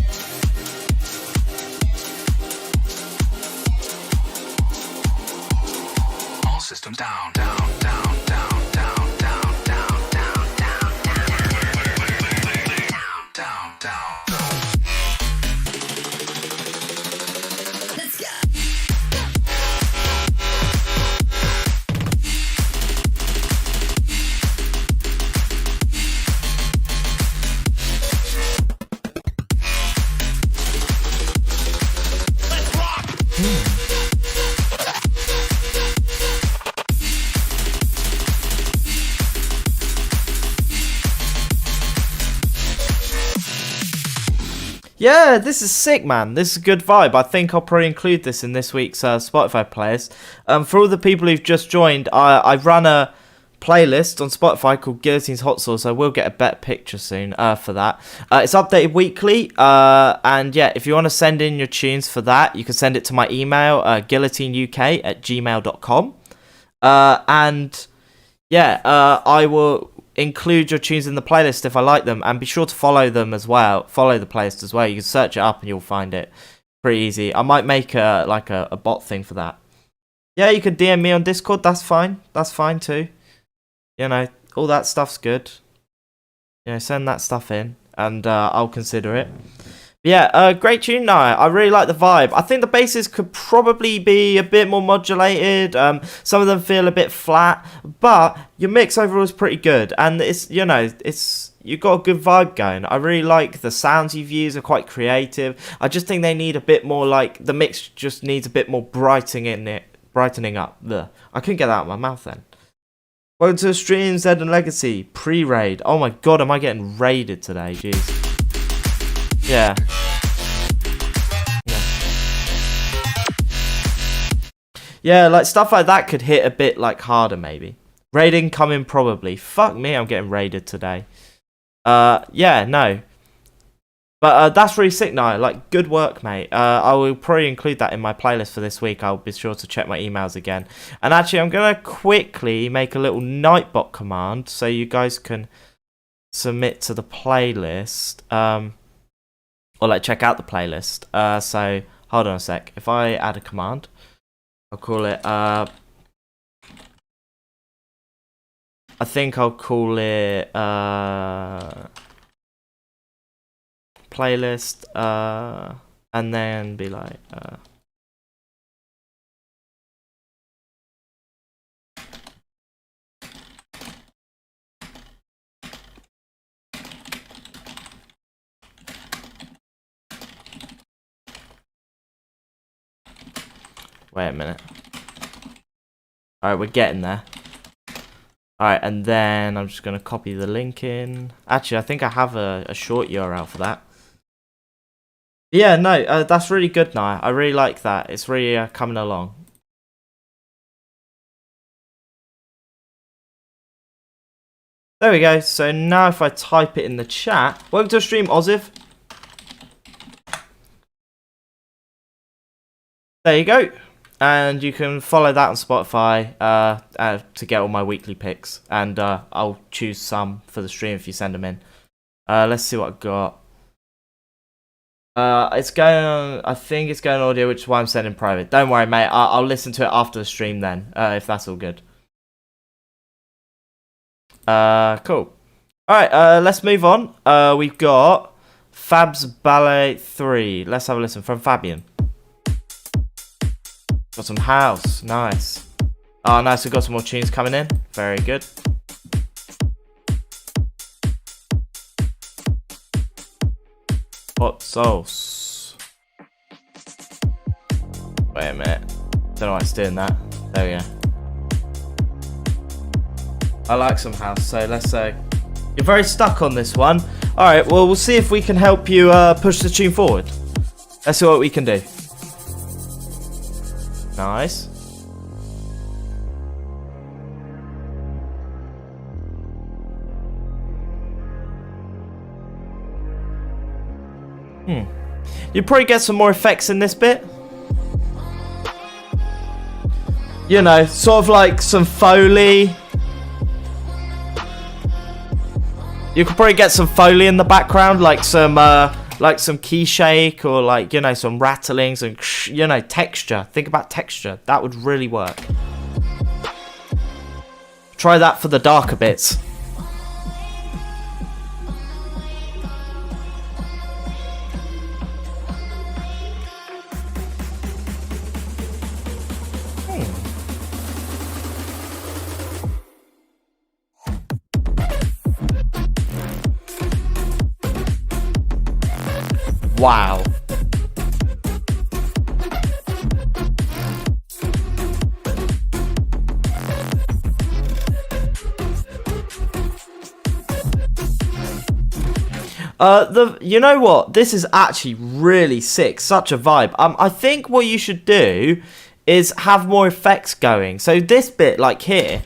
all systems down, down, down, down, down, down, down, down, down, down, down, down. Let's go. Yeah, this is sick, man. This is a good vibe. I think I'll probably include this in this week's Spotify playlist. For all the people who've just joined, I run a playlist on Spotify called Guillotine's Hot Sauce. I will get a better picture soon for that. It's updated weekly. And yeah, if you want to send in your tunes for that, you can send it to my email, guillotineuk@gmail.com. And yeah, I will include your tunes in the playlist if I like them, and be sure to follow them as well. Follow the playlist as well. You can search it up and you'll find it pretty easy. I might make a bot thing for that. Yeah, you can DM me on Discord. That's fine. That's fine too. You know, all that stuff's good. You know, send that stuff in, and I'll consider it. Yeah, great tune now. I really like the vibe. I think the basses could probably be a bit more modulated. Some of them feel a bit flat, but your mix overall is pretty good. And it's, you know, you've got a good vibe going. I really like the sounds you've used are quite creative. I just think they need a bit more, like, the mix just needs a bit more brightening up. Ugh. I couldn't get that out of my mouth then. Welcome to the stream, Zed and Legacy. Pre-raid. Oh my god, am I getting raided today? Jeez. Yeah. Yeah, like stuff like that could hit a bit like harder maybe. Raiding coming probably. Fuck me, I'm getting raided today. Yeah, no. But that's really sick now. Like, good work, mate. I will probably include that in my playlist for this week. I'll be sure to check my emails again. And actually, I'm going to quickly make a little Nightbot command so you guys can submit to the playlist. Or like check out the playlist. So hold on a sec. If I add a command, I'll call it I think I'll call it playlist and then be like wait a minute. Alright, we're getting there. Alright, and then I'm just going to copy the link in. Actually, I think I have a short URL for that. Yeah, no, that's really good now. I really like that. It's really coming along. There we go. So now if I type it in the chat. Welcome to the stream, Oziv. There you go. And you can follow that on Spotify to get all my weekly picks. And I'll choose some for the stream if you send them in. Let's see what I've got. It's going on, I think it's going audio, which is why I'm sending private. Don't worry, mate. I'll listen to it after the stream then, if that's all good. Cool. Alright, let's move on. We've got Fab's Ballet 3. Let's have a listen from Fabian. Got some house. Nice. Oh, nice. We've got some more tunes coming in. Very good. Hot sauce. Wait a minute. Don't know why it's doing that. There we go. I like some house, so let's say you're very stuck on this one. Alright, well, we'll see if we can help you push the tune forward. Let's see what we can do. Nice. You probably get some more effects in this bit. You know, sort of like some Foley. You could probably get some Foley in the background, like some key shake or like, you know, some rattlings and, you know, texture. Think about texture. That would really work. Try that for the darker bits. Wow. You know what? This is actually really sick. Such a vibe. I think what you should do is have more effects going. So this bit, like here,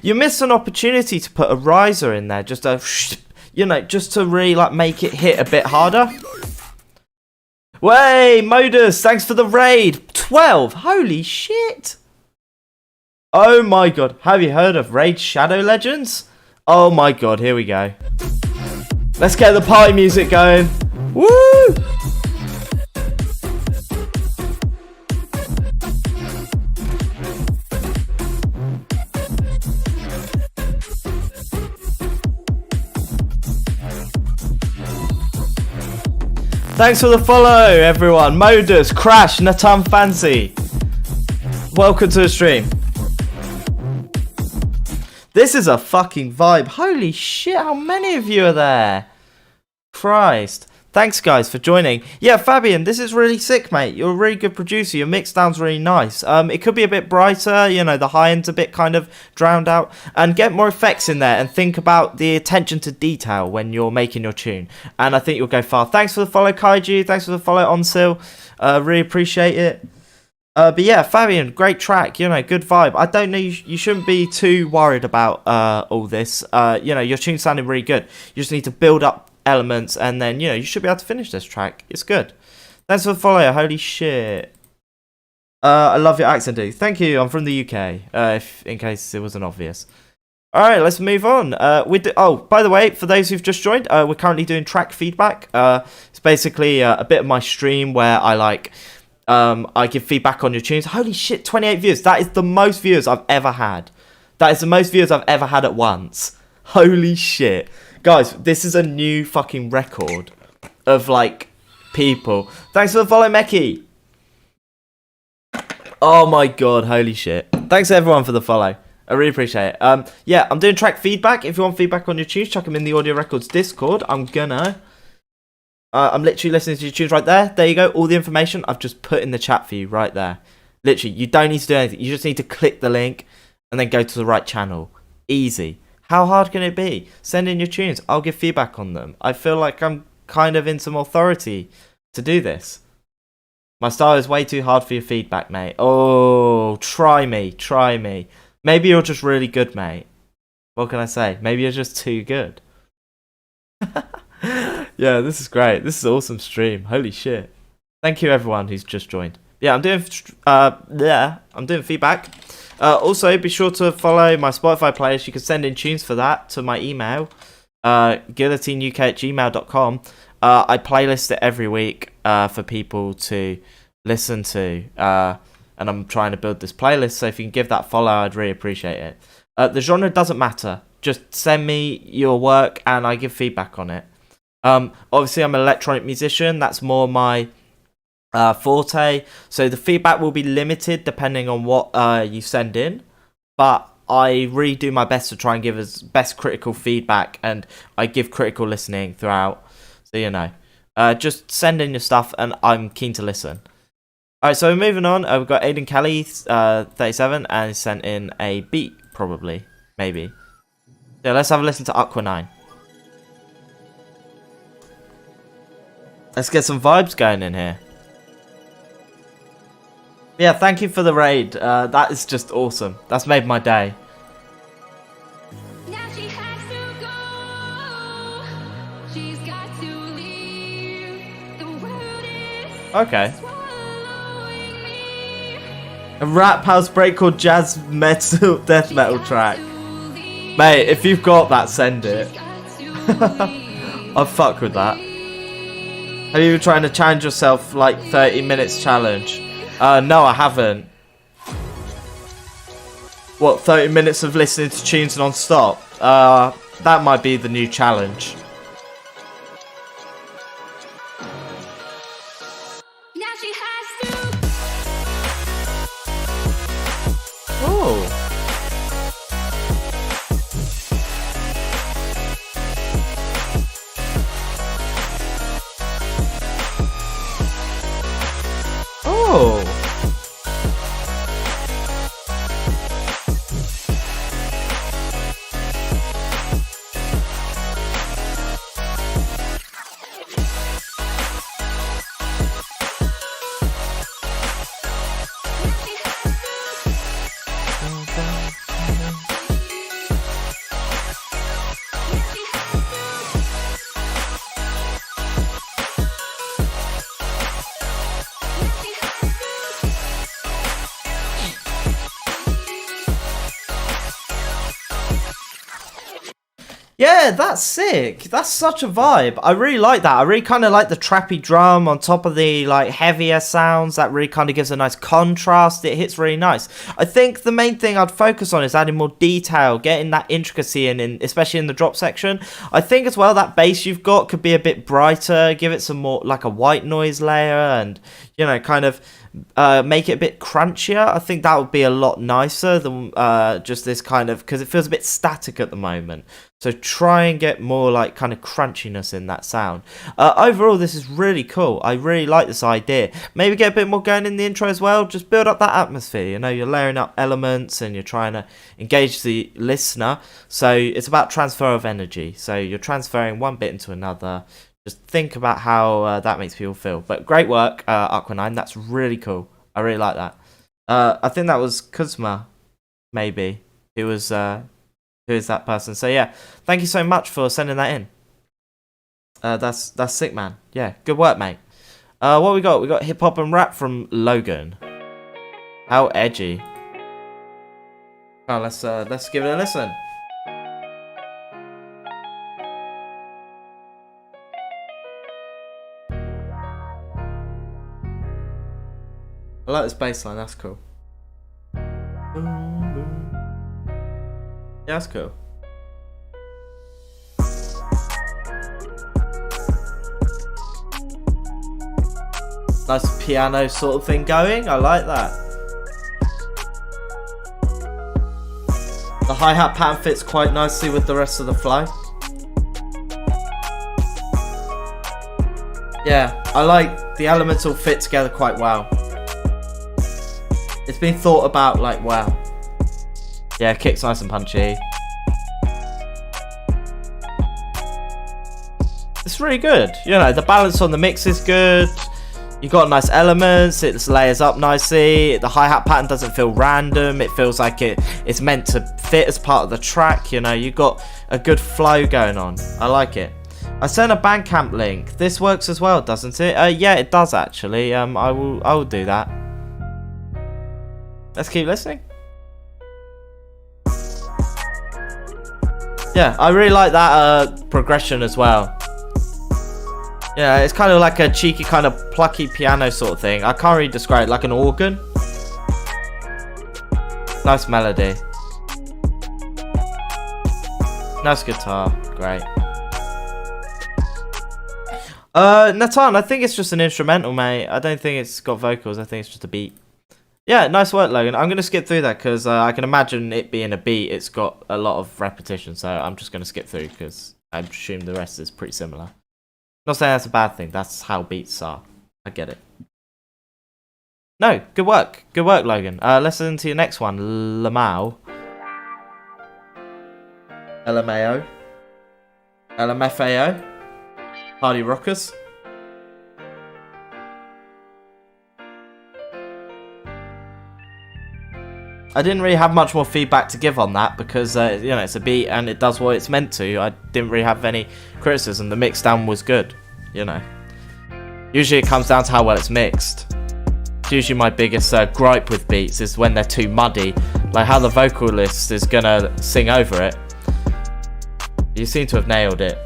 you miss an opportunity to put a riser in there. Just a, you know, just to really like make it hit a bit harder. Way, Modus, thanks for the raid. 12. Holy shit. Oh my god, have you heard of Raid Shadow Legends? Oh my god, here we go. Let's get the party music going. Woo! Thanks for the follow, everyone. Modus, Crash, Natam Fancy. Welcome to the stream. This is a fucking vibe. Holy shit, how many of you are there? Christ. Thanks, guys, for joining. Yeah, Fabian, this is really sick, mate. You're a really good producer. Your mixdown's really nice. It could be a bit brighter. You know, the high end's a bit kind of drowned out. And get more effects in there and think about the attention to detail when you're making your tune. And I think you'll go far. Thanks for the follow, Kaiju. Thanks for the follow, Onsil. Really appreciate it. But yeah, Fabian, great track, you know, good vibe. I don't know, you shouldn't be too worried about all this. You know, your tune sounded really good. You just need to build up elements and then, you know, you should be able to finish this track. It's good. Thanks for the follow, holy shit. I love your accent, dude. Thank you, I'm from the UK, in case it wasn't obvious. Alright, let's move on. Oh, by the way, for those who've just joined, we're currently doing track feedback. It's basically a bit of my stream where I give feedback on your tunes. Holy shit, 28 views. That is the most views I've ever had. That is the most views I've ever had at once. Holy shit. Guys, this is a new fucking record of, like, people. Thanks for the follow, Meki. Oh my god, holy shit. Thanks everyone for the follow. I really appreciate it. Yeah, I'm doing track feedback. If you want feedback on your tunes, chuck them in the Audio Records Discord. I'm literally listening to your tunes right there. There you go. All the information I've just put in the chat for you right there. Literally, you don't need to do anything. You just need to click the link and then go to the right channel. Easy. How hard can it be? Send in your tunes. I'll give feedback on them. I feel like I'm kind of in some authority to do this. My style is way too hard for your feedback, mate. Oh, try me. Try me. Maybe you're just really good, mate. What can I say? Maybe you're just too good. Yeah, this is great. This is an awesome stream. Holy shit. Thank you everyone who's just joined. Yeah, I'm doing feedback. Also, be sure to follow my Spotify playlist. You can send in tunes for that to my email, guillotineuk@gmail.com. I playlist it every week for people to listen to. And I'm trying to build this playlist, so if you can give that follow, I'd really appreciate it. The genre doesn't matter. Just send me your work and I give feedback on it. Obviously, I'm an electronic musician. That's more my forte. So the feedback will be limited depending on what you send in. But I really do my best to try and give as best critical feedback. And I give critical listening throughout. So, you know. Just send in your stuff and I'm keen to listen. Alright, so moving on. We've got Aiden Kelly, 37. And he sent in a beat, probably. Maybe. Yeah, let's have a listen to Aqua 9. Let's get some vibes going in here. Yeah, thank you for the raid. That is just awesome. That's made my day. Now she has to go. She's got to leave. The world is Okay. swallowing me. A rap house break called jazz metal death metal track. Mate, if you've got that, send it. I'll fuck with that. Have you been trying to challenge yourself like 30 minutes challenge? No, I haven't. What, 30 minutes of listening to tunes non-stop? That might be the new challenge. Now she has to. Oh. Oh. Yeah, that's sick. That's such a vibe. I really like that. I really kind of like the trappy drum on top of the like heavier sounds. That really kind of gives a nice contrast. It hits really nice. I think the main thing I'd focus on is adding more detail, getting that intricacy in especially in the drop section. I think as well that bass you've got could be a bit brighter. Give it some more like a white noise layer, and you know, kind of make it a bit crunchier. I think that would be a lot nicer than just this kind of, because it feels a bit static at the moment. So try and get more like kind of crunchiness in that sound. Overall, this is really cool. I really like this idea. Maybe get a bit more going in the intro as well. Just build up that atmosphere. You know, you're layering up elements and you're trying to engage the listener. So it's about transfer of energy. So you're transferring one bit into another. Just think about how that makes people feel. But great work, Aqua9. That's really cool. I really like that. I think that was Kuzma, maybe, who is that person. So yeah, thank you so much for sending that in. That's sick, man. Yeah, good work, mate. What we got? We got hip hop and rap from Logan. How edgy. Oh, let's give it a listen. I like this bass line, that's cool. Yeah, that's cool. Nice piano sort of thing going, I like that. The hi-hat pattern fits quite nicely with the rest of the flow. Yeah, I like the elements all fit together quite well. It's been thought about like, wow. Yeah, kick's nice and punchy. It's really good. You know, the balance on the mix is good. You got nice elements. It layers up nicely. The hi-hat pattern doesn't feel random. It feels like it's meant to fit as part of the track. You know, you got a good flow going on. I like it. I sent a Bandcamp link. This works as well, doesn't it? Yeah, it does actually. I will do that. Let's keep listening. Yeah, I really like that progression as well. Yeah, it's kind of like a cheeky, kind of plucky piano sort of thing. I can't really describe it, like an organ. Nice melody. Nice guitar, great. Natan, I think it's just an instrumental, mate. I don't think it's got vocals, I think it's just a beat. Yeah, nice work, Logan. I'm going to skip through that because I can imagine it being a beat. It's got a lot of repetition, so I'm just going to skip through because I assume the rest is pretty similar. Not saying that's a bad thing. That's how beats are. I get it. No, good work. Good work, Logan. Let's listen to your next one, Lamau. LMAO. LMFAO. Party Rockers. I didn't really have much more feedback to give on that because, you know, it's a beat and it does what it's meant to. I didn't really have any criticism. The mixdown was good, you know. Usually it comes down to how well it's mixed. It's usually my biggest gripe with beats is when they're too muddy. Like how the vocalist is going to sing over it. You seem to have nailed it.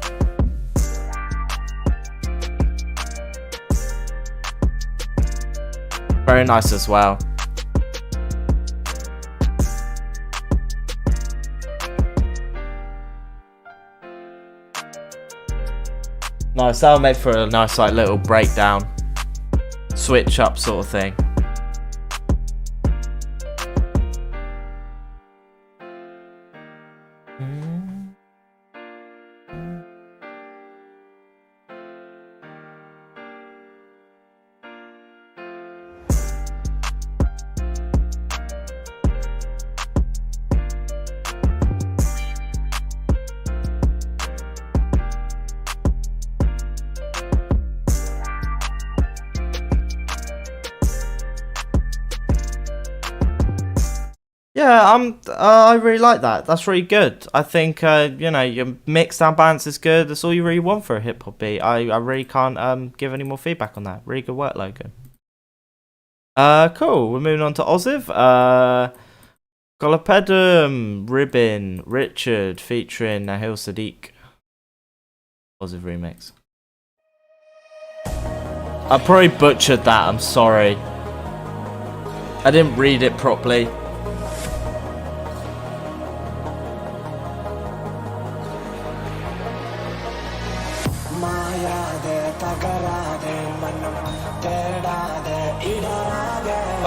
Very nice as well. Nice, that'll make for a nice like little breakdown, switch up sort of thing. Yeah, I really like that. That's really good. I think you know, your mixdown balance is good. That's all you really want for a hip hop beat. I really can't give any more feedback on that. Really good work, Logan. Cool. We're moving on to Oziv. Colopedum, Ribbon, Richard, featuring Nahil Sadiq. Positive remix. I probably butchered that, I'm sorry. I didn't read it properly.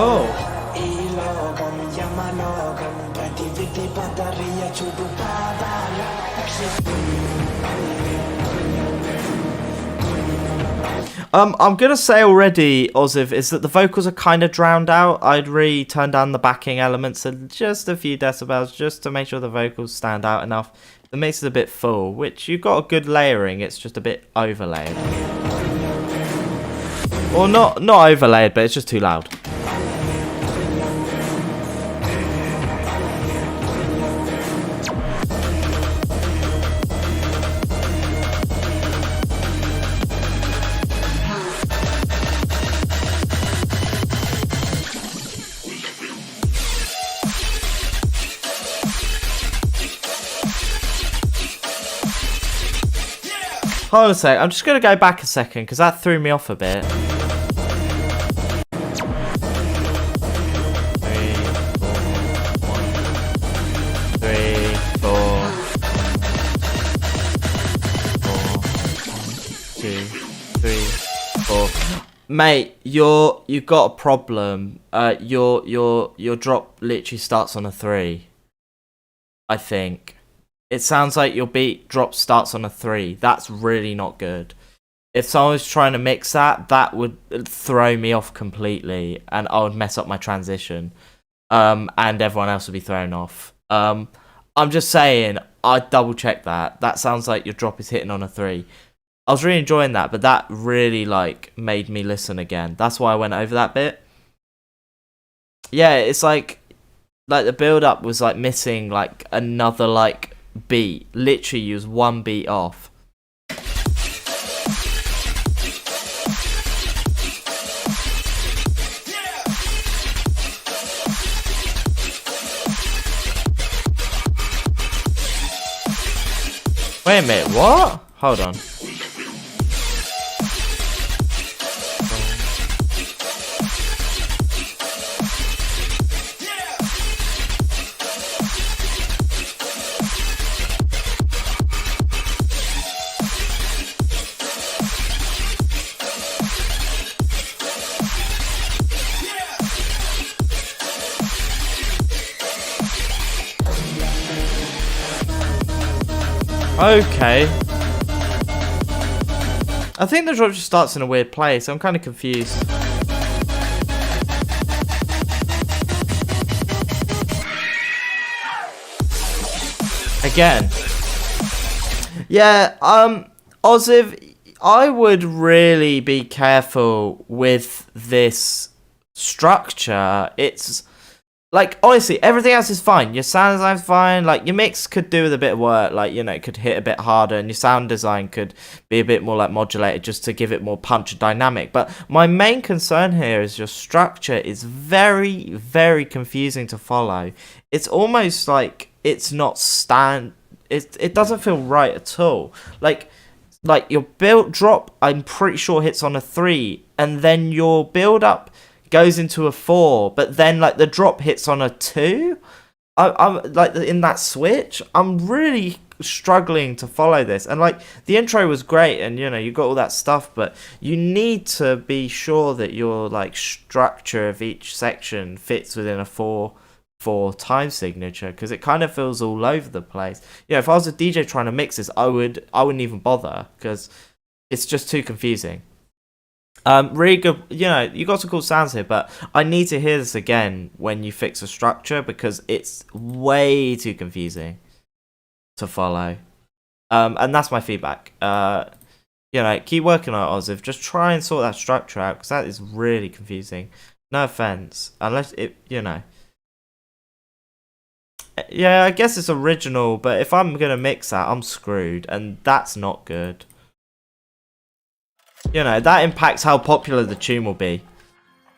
Oh. I'm gonna say already, Oziv, is that the vocals are kind of drowned out. I'd really turn down the backing elements and just a few decibels just to make sure the vocals stand out enough. The mix is a bit full, which you've got a good layering, it's just a bit overlaid. Or not overlaid, but it's just too loud. Hold on a sec, I'm just going to go back a second because that threw me off a bit. 3, 4, 2, 3, 4. Mate, you've got a problem. Your drop literally starts on a 3. I think. It sounds like your beat drop starts on a 3. That's really not good. If someone was trying to mix that, that would throw me off completely, and I would mess up my transition. And everyone else would be thrown off. I'm just saying, I'd double check that. That sounds like your drop is hitting on a 3. I was really enjoying that, but that really like made me listen again. That's why I went over that bit. Yeah, it's like the build up was like missing like another like beat. Literally you was one beat off. Wait a minute, what? Hold on. Okay. I think the drop just starts in a weird place. I'm kind of confused. Again. Yeah, Oziv, I would really be careful with this structure. It's like, honestly, everything else is fine. Your sound design's fine. Like, your mix could do with a bit of work. Like, you know, it could hit a bit harder. And your sound design could be a bit more, like, modulated just to give it more punch and dynamic. But my main concern here is your structure is very, very confusing to follow. It's almost like it's not it doesn't feel right at all. Like your build drop, I'm pretty sure hits on a 3. And then your build up goes into a 4, but then like the drop hits on a 2. I'm like in that switch. I'm really struggling to follow this, and like the intro was great, and you know you got all that stuff, but you need to be sure that your like structure of each section fits within a 4/4 time signature, because it kind of feels all over the place. You know, if I was a DJ trying to mix this, I wouldn't even bother because it's just too confusing. Really good, you know, you got some cool sounds here, but I need to hear this again when you fix a structure because it's way too confusing to follow. And that's my feedback. You know, keep working on it, Oziv. Just try and sort that structure out because that is really confusing. No offense, unless it, you know. Yeah, I guess it's original, but if I'm gonna mix that, I'm screwed, and that's not good. You know, that impacts how popular the tune will be.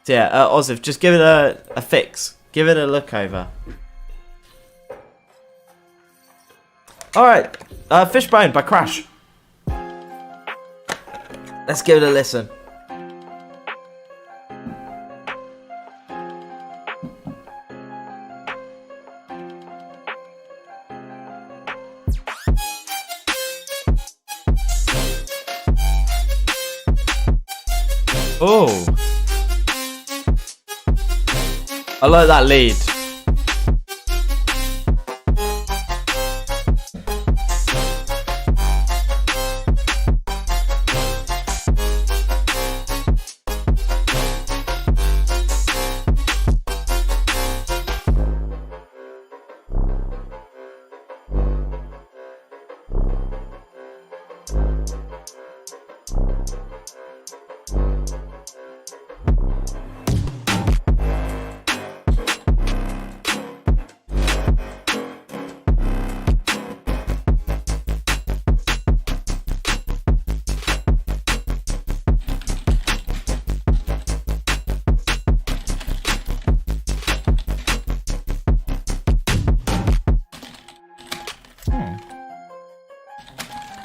So yeah, Oziv, just give it a fix. Give it a look over. Alright, Fishbone by Crash. Let's give it a listen. Oh, I like that lead.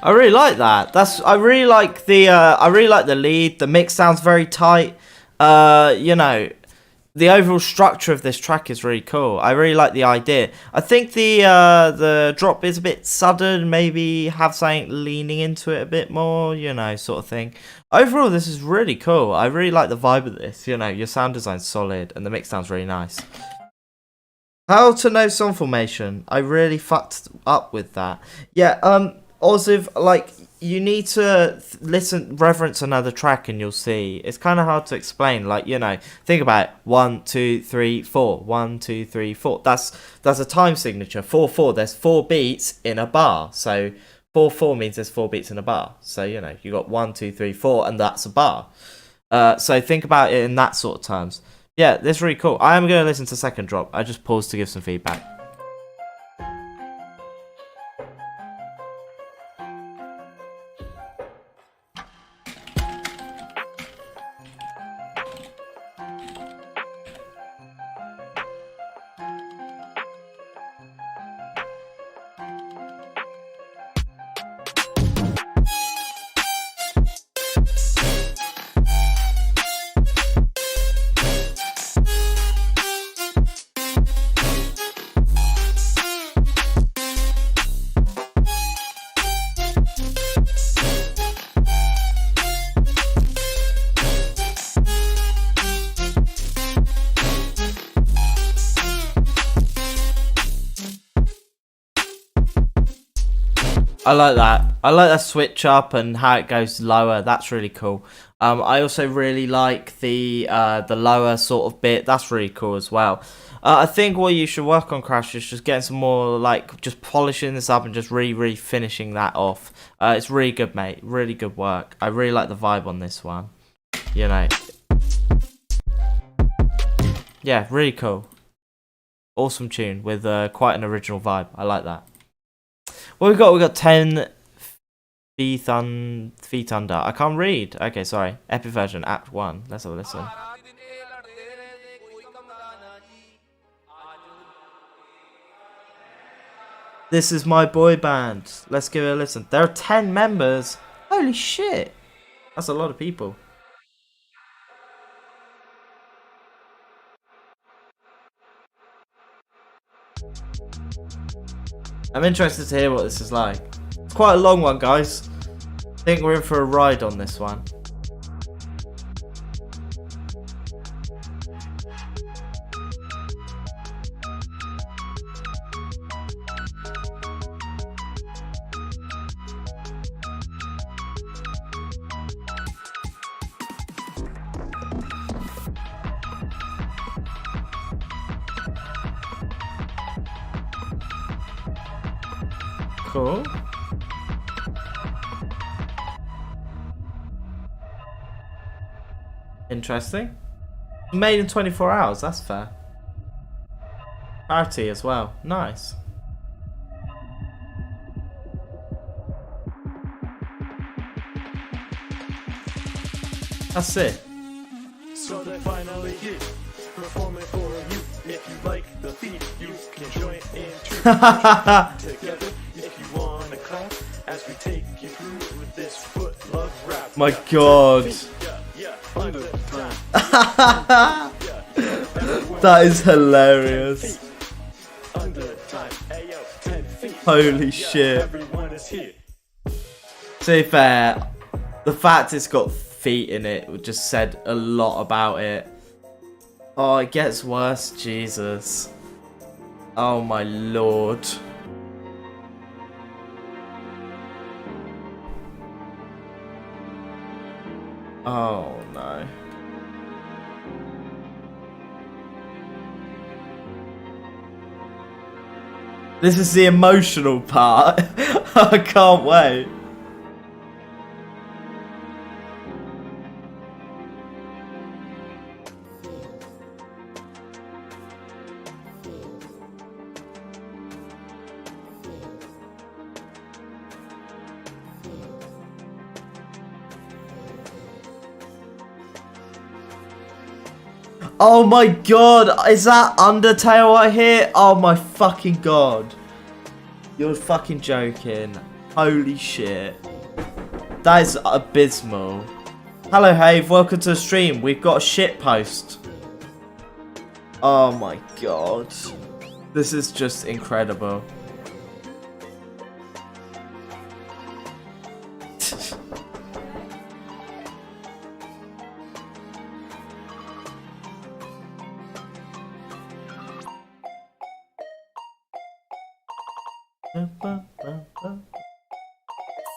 I really like that. I really like the lead. The mix sounds very tight. You know, the overall structure of this track is really cool. I really like the idea. I think the drop is a bit sudden. Maybe have something leaning into it a bit more, you know, sort of thing. Overall, this is really cool. I really like the vibe of this. You know, your sound design's solid and the mix sounds really nice. How to know song formation? I really fucked up with that. Yeah, Oziv, like, you need to reverence another track and you'll see. It's kind of hard to explain. Like, you know, think about it. 1, 2, 3, 4. 1, 2, 3, 4. That's a time signature. 4, 4. There's 4 beats in a bar. So 4, 4 means there's 4 beats in a bar. So, you know, you got 1, 2, 3, 4, and that's a bar. So think about it in that sort of terms. Yeah, this is really cool. I am going to listen to second drop. I just paused to give some feedback. I like that. I like that switch up and how it goes lower. That's really cool. I also really like the lower sort of bit. That's really cool as well. I think what you should work on, Crash, is just getting some more, like, just polishing this up and just really finishing that off. It's really good, mate. Really good work. I really like the vibe on this one. You know. Yeah, really cool. Awesome tune with quite an original vibe. I like that. What we got? We got 10 feet under. I can't read. Okay, sorry. Epic version, Act 1. Let's have a listen. This is my boy band. Let's give it a listen. There are 10 members. Holy shit. That's a lot of people. I'm interested to hear what this is like. It's quite a long one, guys. I think we're in for a ride on this one. Cool. Interesting. Made in 24 hours, that's fair. Party as well, nice. That's it. So that finally is performing for you. If you like the beat, you can join in together. If you want My god. That is hilarious. Holy shit. To be fair, the fact it's got feet in it just said a lot about it. Oh, it gets worse, Jesus. Oh my lord. Oh no. This is the emotional part. I can't wait. Oh my god, is that Undertale I hear? Oh my fucking god. You're fucking joking. Holy shit. That is abysmal. Hello Have, welcome to the stream. We've got a shit post. Oh my god. This is just incredible.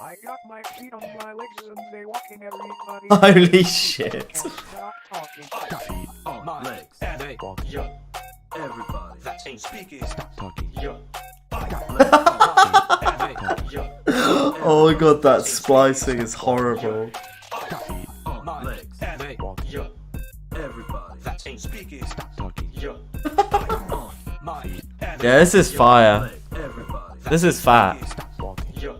I got my feet on my legs and they walking everybody. Holy shit. Stop talking. Feet on my legs and they walk. Yeah. Everybody that ain't speaking, stop talking. Yeah. I got legs and they walk. Yeah. Oh my god, that splicing is horrible. Feet on my legs and they walk. Yeah. Everybody that ain't speaking, stop talking. Yeah. I got on my feet and Yeah, this is fire. everybody that This is fat. stop walking. Yeah.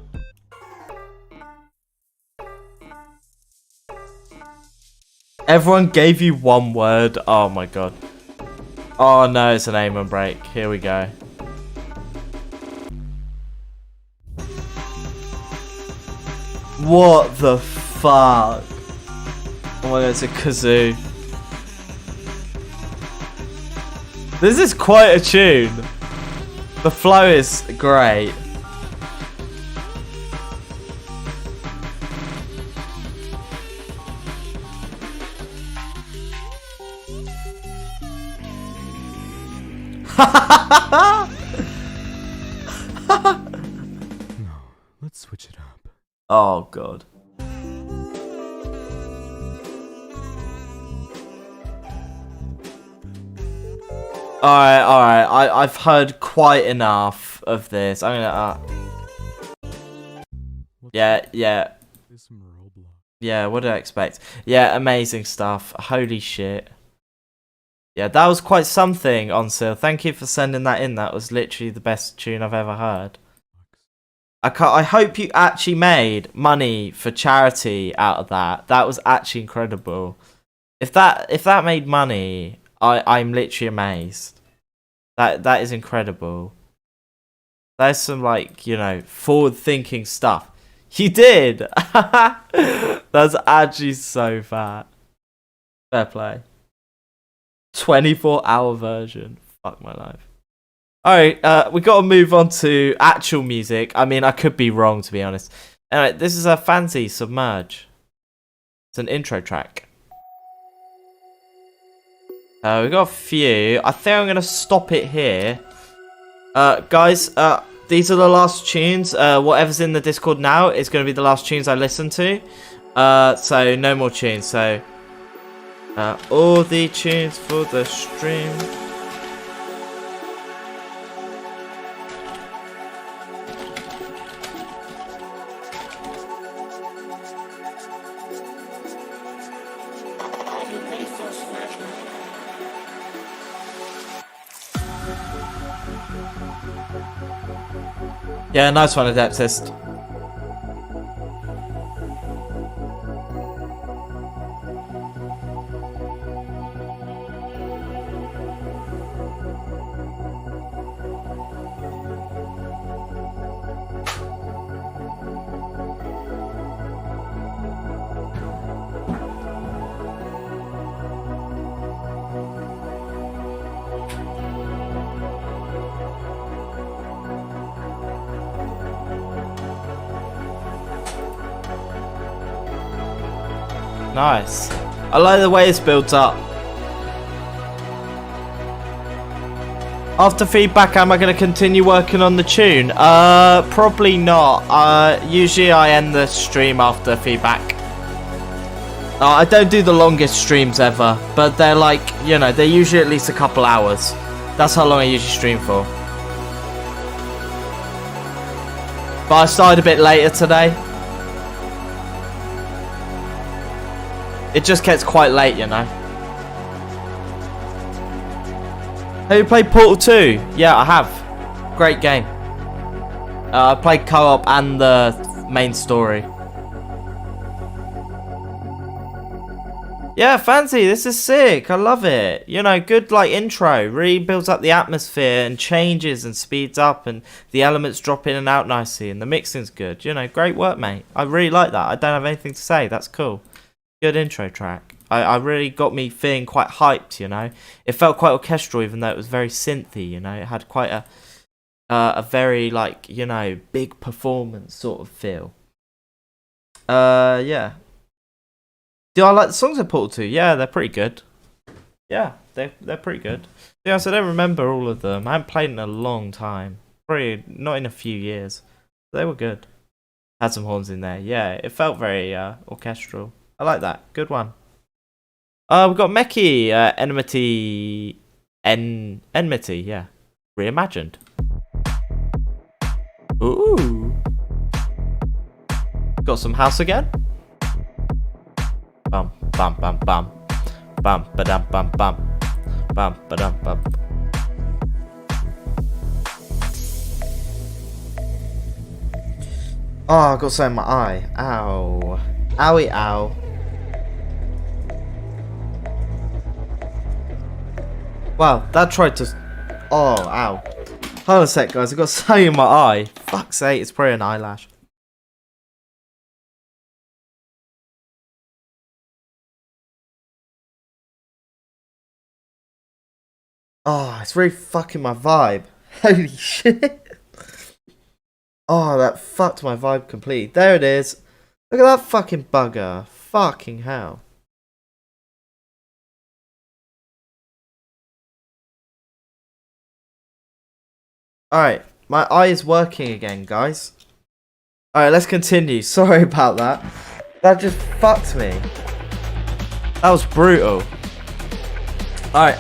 Everyone gave you one word. Oh my god. Oh no, it's an aim and break. Here we go. What the fuck? Oh my god, it's a kazoo. This is quite a tune. The flow is great. Let's switch it up. Oh god. Alright. I've heard quite enough of this. I'm gonna Yeah. There's some Roblox. Yeah, what did I expect? Yeah, amazing stuff. Holy shit. Yeah, that was quite something, Onsil. Thank you for sending that in. That was literally the best tune I've ever heard. I hope you actually made money for charity out of that. That was actually incredible. If that made money, I'm literally amazed. That is incredible. There's some, like, you know, forward-thinking stuff. You did! That's actually so fat. Fair play. 24-hour version. Fuck my life. Alright, we gotta move on to actual music. I mean, I could be wrong, to be honest. Anyway, this is a Fancy Submerge. It's an intro track. We got a few. I think I'm gonna stop it here. Guys, these are the last tunes. Whatever's in the Discord now is gonna be the last tunes I listen to. So no more tunes. So all the tunes for the stream. Yeah, nice one, Adeptist. Nice. I like the way it's built up. After feedback, am I going to continue working on the tune? Probably not. Usually I end the stream after feedback. I don't do the longest streams ever, but they're like, you know, they're usually at least a couple hours. That's how long I usually stream for. But I started a bit later today. It just gets quite late, you know. Have you played Portal 2? Yeah, I have. Great game. I played co-op and the main story. Yeah, fancy. This is sick. I love it. You know, good like intro. Really builds up the atmosphere and changes and speeds up, and the elements drop in and out nicely, and the mixing's good. You know, great work, mate. I really like that. I don't have anything to say. That's cool. Good intro track. I really got me feeling quite hyped, you know. It felt quite orchestral, even though it was very synthy, you know. It had quite a very, like, you know, big performance sort of feel. Yeah. Do I like the songs of Portal 2? Yeah, they're pretty good. Yeah, they're pretty good. Yeah, so I don't remember all of them. I haven't played in a long time. Probably not in a few years. They were good. Had some horns in there. Yeah, it felt very orchestral. I like that. Good one. We've got Meki, Enmity, yeah. Reimagined. Ooh. Got some house again. Bum, bum, bum, bum. Bum, ba-dum, bum, bum. Bum, ba-dum, bum. Oh, I got something in my eye. Ow. Owie, ow. Wow, that tried to... Oh, ow. Hold on a sec, guys. I've got something in my eye. Fuck's sake, it's probably an eyelash. Oh, it's really fucking my vibe. Holy shit. Oh, that fucked my vibe completely. There it is. Look at that fucking bugger. Fucking hell. Alright, my eye is working again, guys. Alright, let's continue. Sorry about that. That just fucked me. That was brutal. Alright.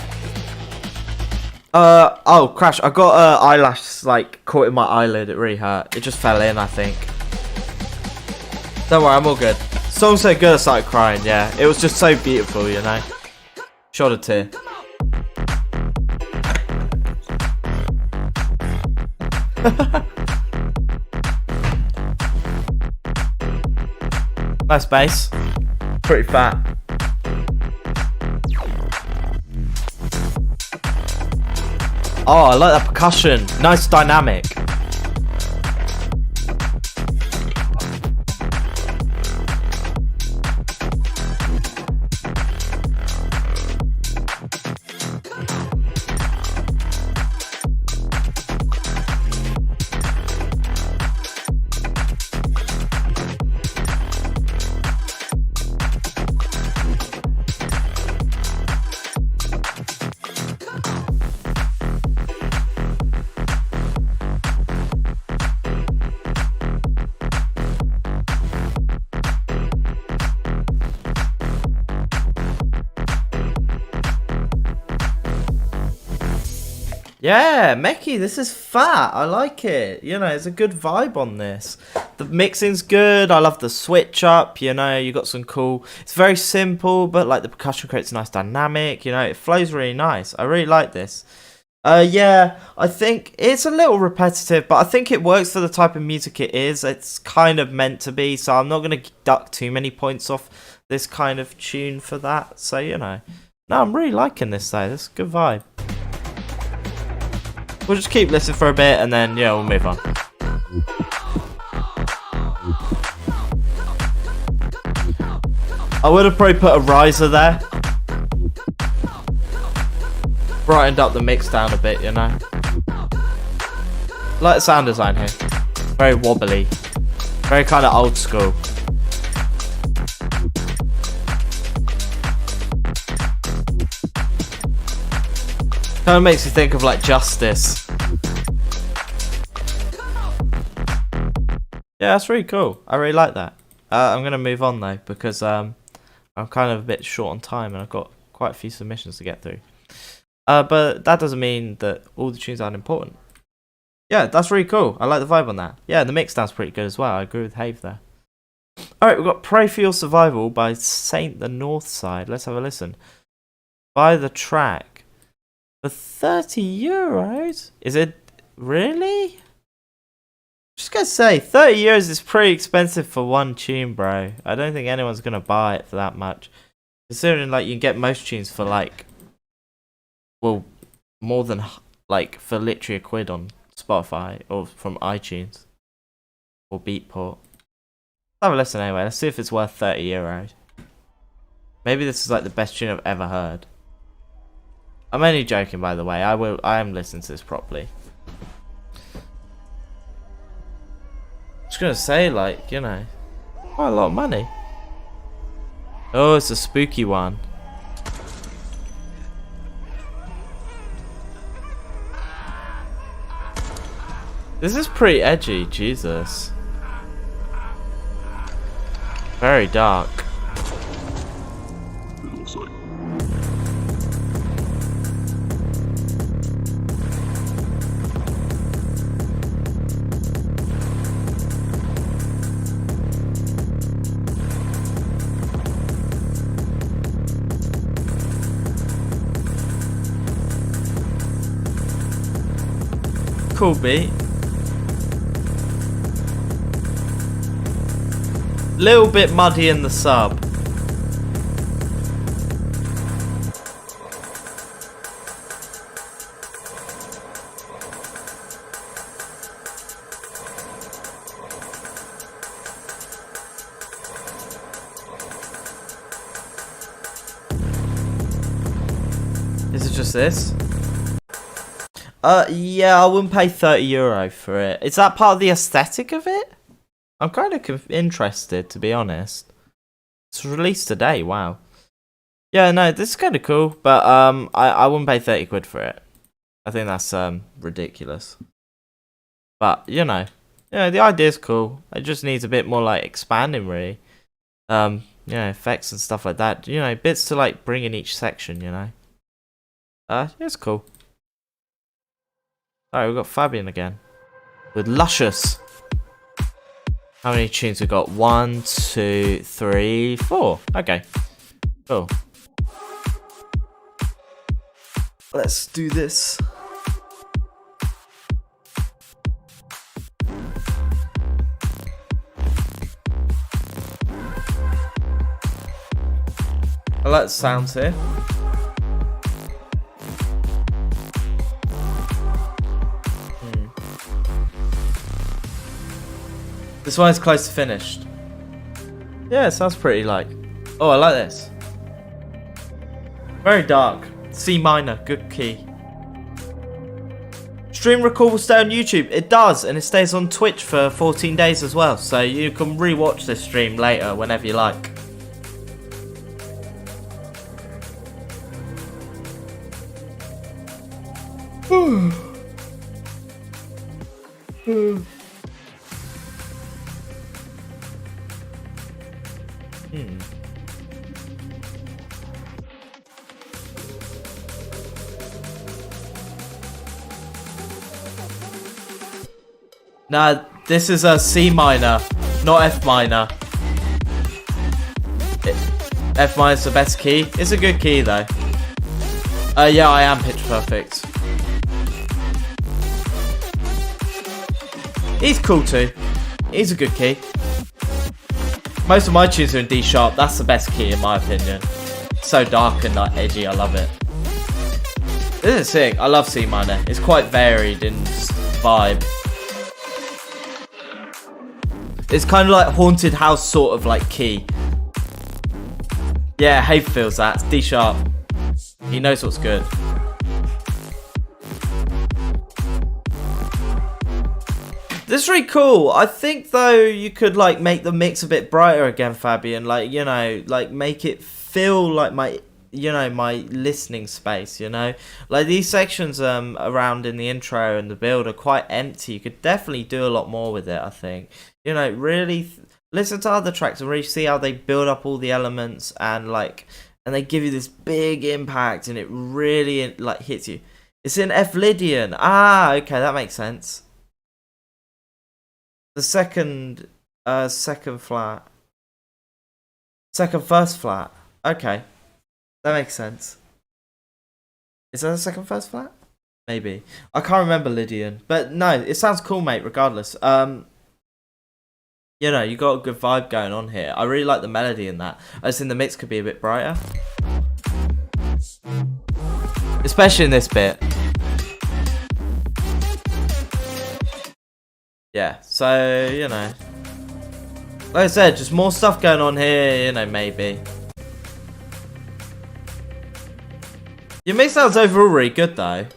Oh, Crash, I got eyelash, like, caught in my eyelid. It really hurt. It just fell in, I think. Don't worry, I'm all good. Song's so good I started crying, yeah. It was just so beautiful, you know. Shed a tear. Nice bass. Pretty fat. Oh, I like that percussion. Nice dynamic. Yeah, Meki, this is fat. I like it. You know, there's a good vibe on this. The mixing's good. I love the switch up. You know, you got some cool... It's very simple, but like the percussion creates a nice dynamic. You know, it flows really nice. I really like this. Yeah, I think it's a little repetitive, but I think it works for the type of music it is. It's kind of meant to be, so I'm not going to deduct too many points off this kind of tune for that. So, you know. No, I'm really liking this, though. This is a good vibe. We'll just keep listening for a bit and then, yeah, we'll move on. I would have probably put a riser there. Brightened up the Mixdown a bit, you know. Like the sound design here. Very wobbly. Very kind of old school. Kind of makes me think of like Justice. Yeah, that's really cool. I really like that. I'm gonna move on though because I'm kind of a bit short on time and I've got quite a few submissions to get through. But that doesn't mean that all the tunes aren't important. Yeah, that's really cool. I like the vibe on that. Yeah, the mixdown's pretty good as well. I agree with Have there. Alright, we've got Pray for Your Survival by Saint the North Side. Let's have a listen. Buy the track for €30. Is it really? Just gonna say, €30 is pretty expensive for one tune, bro. I don't think anyone's gonna buy it for that much. Considering like you can get most tunes for like, well, more than like for literally £1 on Spotify or from iTunes or Beatport. Let's have a listen anyway. Let's see if it's worth €30. Maybe this is like the best tune I've ever heard. I'm only joking, by the way. I am listening to this properly. Just gonna say, like, you know, quite a lot of money. Oh, it's a spooky one. This is pretty edgy, Jesus. Very dark. It looks like. Cool beat. Little bit muddy in the sub. Is it just this? Yeah, I wouldn't pay €30 for it. Is that part of the aesthetic of it? I'm kind of interested, to be honest. It's released today, wow. Yeah, no, this is kind of cool, but I wouldn't pay £30 for it. I think that's ridiculous. But you know, the idea's cool. It just needs a bit more like expanding, really. Effects and stuff like that. You know, bits to like bring in each section. You know. It's cool. Alright, we've got Fabian again. With Luscious. How many tunes we got? 1, 2, 3, 4. Okay. Cool. Let's do this. I like the sounds here. This one's close to finished. Yeah, it sounds pretty like... Oh, I like this. Very dark. C minor, good key. Stream record will stay on YouTube. It does, and it stays on Twitch for 14 days as well. So you can re-watch this stream later whenever you like. Nah, this is a C minor, not F minor. F minor's the best key. It's a good key though. Yeah, I am pitch perfect. He's cool too. He's a good key. Most of my tunes are in D sharp. That's the best key in my opinion. So dark and like edgy. I love it. This is sick. I love C minor. It's quite varied in vibe. It's kind of like haunted house sort of like key. Yeah, Have feels that. It's D sharp. He knows what's good. This is really cool. I think though you could like make the mix a bit brighter again, Fabian. Like, you know, like make it feel like my you know, my listening space, you know. Like these sections around in the intro and the build are quite empty. You could definitely do a lot more with it, I think. You know, really listen to other tracks and really see how they build up all the elements and like, and they give you this big impact and it really like hits you. It's in F Lydian. Ah, okay, that makes sense. The second flat. Second first flat. Okay. That makes sense. Is that a second first flat? Maybe. I can't remember Lydian. But no, it sounds cool, mate, regardless. You know, you got a good vibe going on here. I really like the melody in that. I just think the mix could be a bit brighter. Especially in this bit. Yeah, so, you know. Like I said, just more stuff going on here, you know, maybe. Your mix sounds overall really good, though.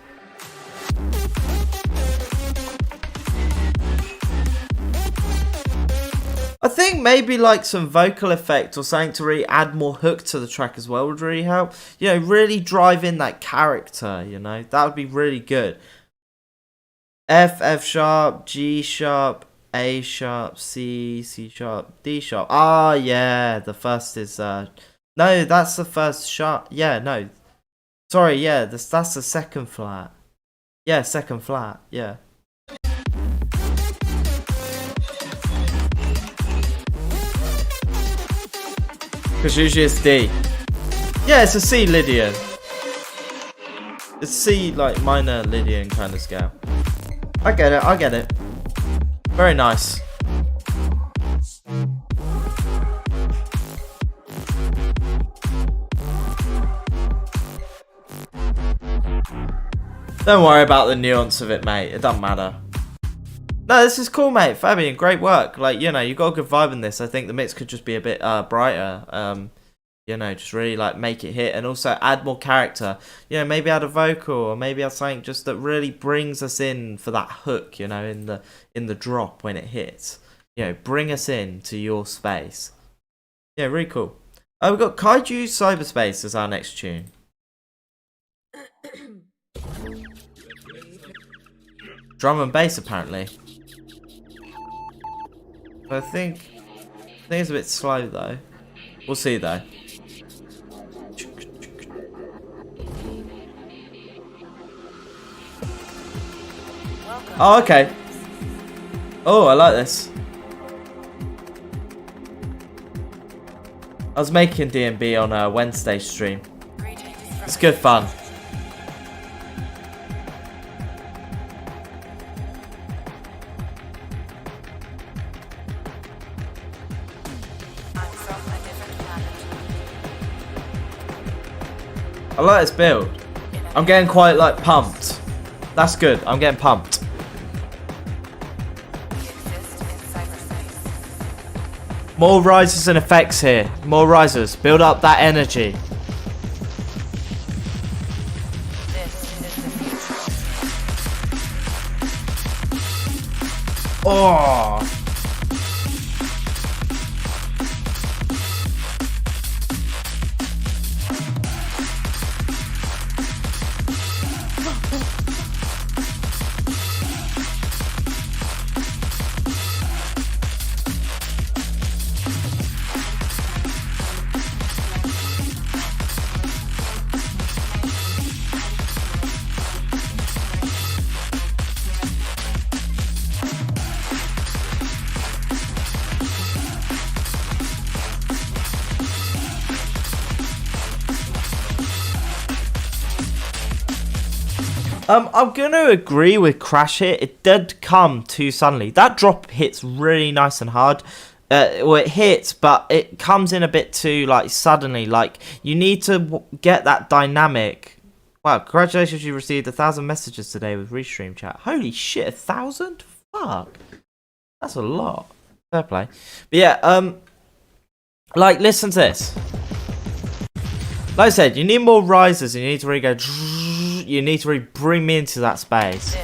I think maybe like some vocal effect or something to really add more hook to the track as well would really help. You know, really drive in that character, you know. That would be really good. F, F sharp, G sharp, A sharp, C, C sharp, D sharp. Ah, yeah, the first is, no, that's the first sharp. Yeah, no. Sorry, yeah, that's the second flat. Yeah, second flat, yeah. Because usually it's D. Yeah, it's a C Lydian. It's C, like, minor Lydian kind of scale. I get it, I get it. Very nice. Don't worry about the nuance of it, mate. It doesn't matter. No, this is cool, mate. Fabian, great work. Like, you know, you got a good vibe in this. I think the mix could just be a bit brighter. You know, just really, like, make it hit. And also add more character. You know, maybe add a vocal. Or maybe add something just that really brings us in for that hook, you know, in the drop when it hits. You know, bring us in to your space. Yeah, really cool. We've got Kaiju Cyberspace as our next tune. Drum and bass, apparently. I think it's a bit slow, though. We'll see, though. Oh, okay. Oh, I like this. I was making D&B on a Wednesday stream. It's good fun. I like this build. I'm getting quite, like, pumped. That's good. I'm getting pumped. More risers and effects here. More risers. Build up that energy. Oh. I'm gonna agree with Crash here. It did come too suddenly. That drop hits really nice and hard. Well, it hits, but it comes in a bit too, like, suddenly. Like, you need to get that dynamic. Wow, congratulations, you received 1,000 messages today with Restream chat. Holy shit, 1,000? Fuck. That's a lot. Fair play. But yeah, like, listen to this. Like I said, you need more risers and you need to really go. You need to really bring me into that space.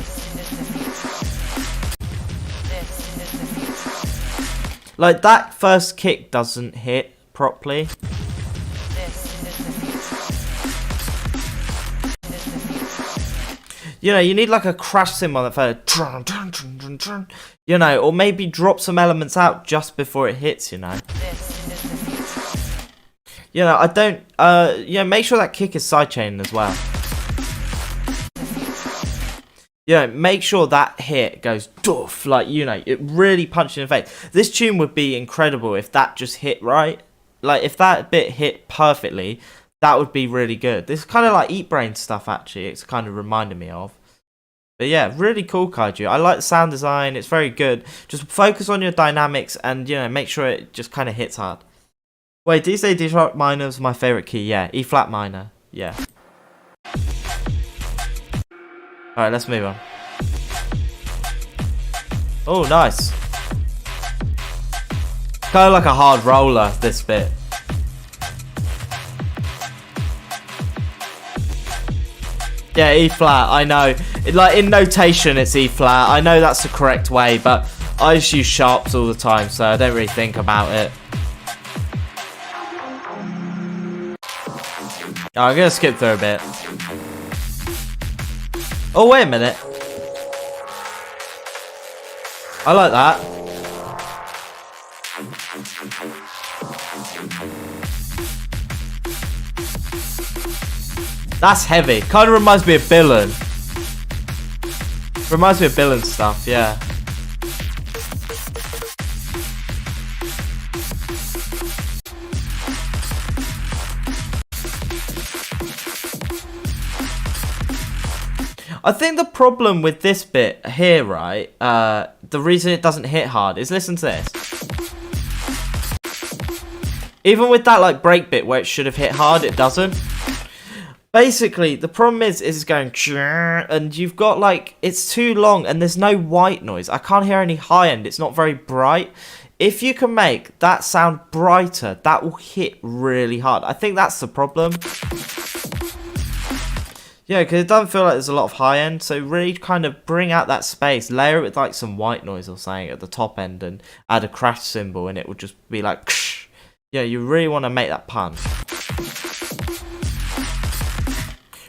Like, that first kick doesn't hit properly. you know, you need like a crash cymbal on that first, you know, or maybe drop some elements out just before it hits, you know. You know, I don't, yeah, make sure that kick is sidechained as well. You know, make sure that hit goes doof, like, you know, it really punches you in the face. This tune would be incredible if that just hit right. Like, if that bit hit perfectly, that would be really good. This is kind of like Eat Brain stuff, actually. It's kind of reminded me of. But yeah, really cool, Kaiju. I like the sound design. It's very good. Just focus on your dynamics and, you know, make sure it just kind of hits hard. Wait, did you say D-sharp minor was my favorite key? Yeah, E-flat minor. Yeah. Alright, let's move on. Oh, nice. Kind of like a hard roller, this bit. Yeah, E-flat, I know. Like, in notation, it's E-flat. I know that's the correct way, but I just use sharps all the time, so I don't really think about it. Oh, I'm gonna skip through a bit. Oh, wait a minute. I like that. That's heavy. Kind of reminds me of Billin. Reminds me of Billin stuff, yeah. I think the problem with this bit here, right, the reason it doesn't hit hard is, listen to this. Even with that, like, break bit where it should have hit hard, it doesn't. Basically, the problem is it's going, and you've got, like, it's too long and there's no white noise. I can't hear any high end. It's not very bright. If you can make that sound brighter, that will hit really hard. I think that's the problem. Yeah, because it doesn't feel like there's a lot of high end, so really kind of bring out that space, layer it with like some white noise or something at the top end, and add a crash cymbal, and it will just be like, yeah, you really want to make that pun.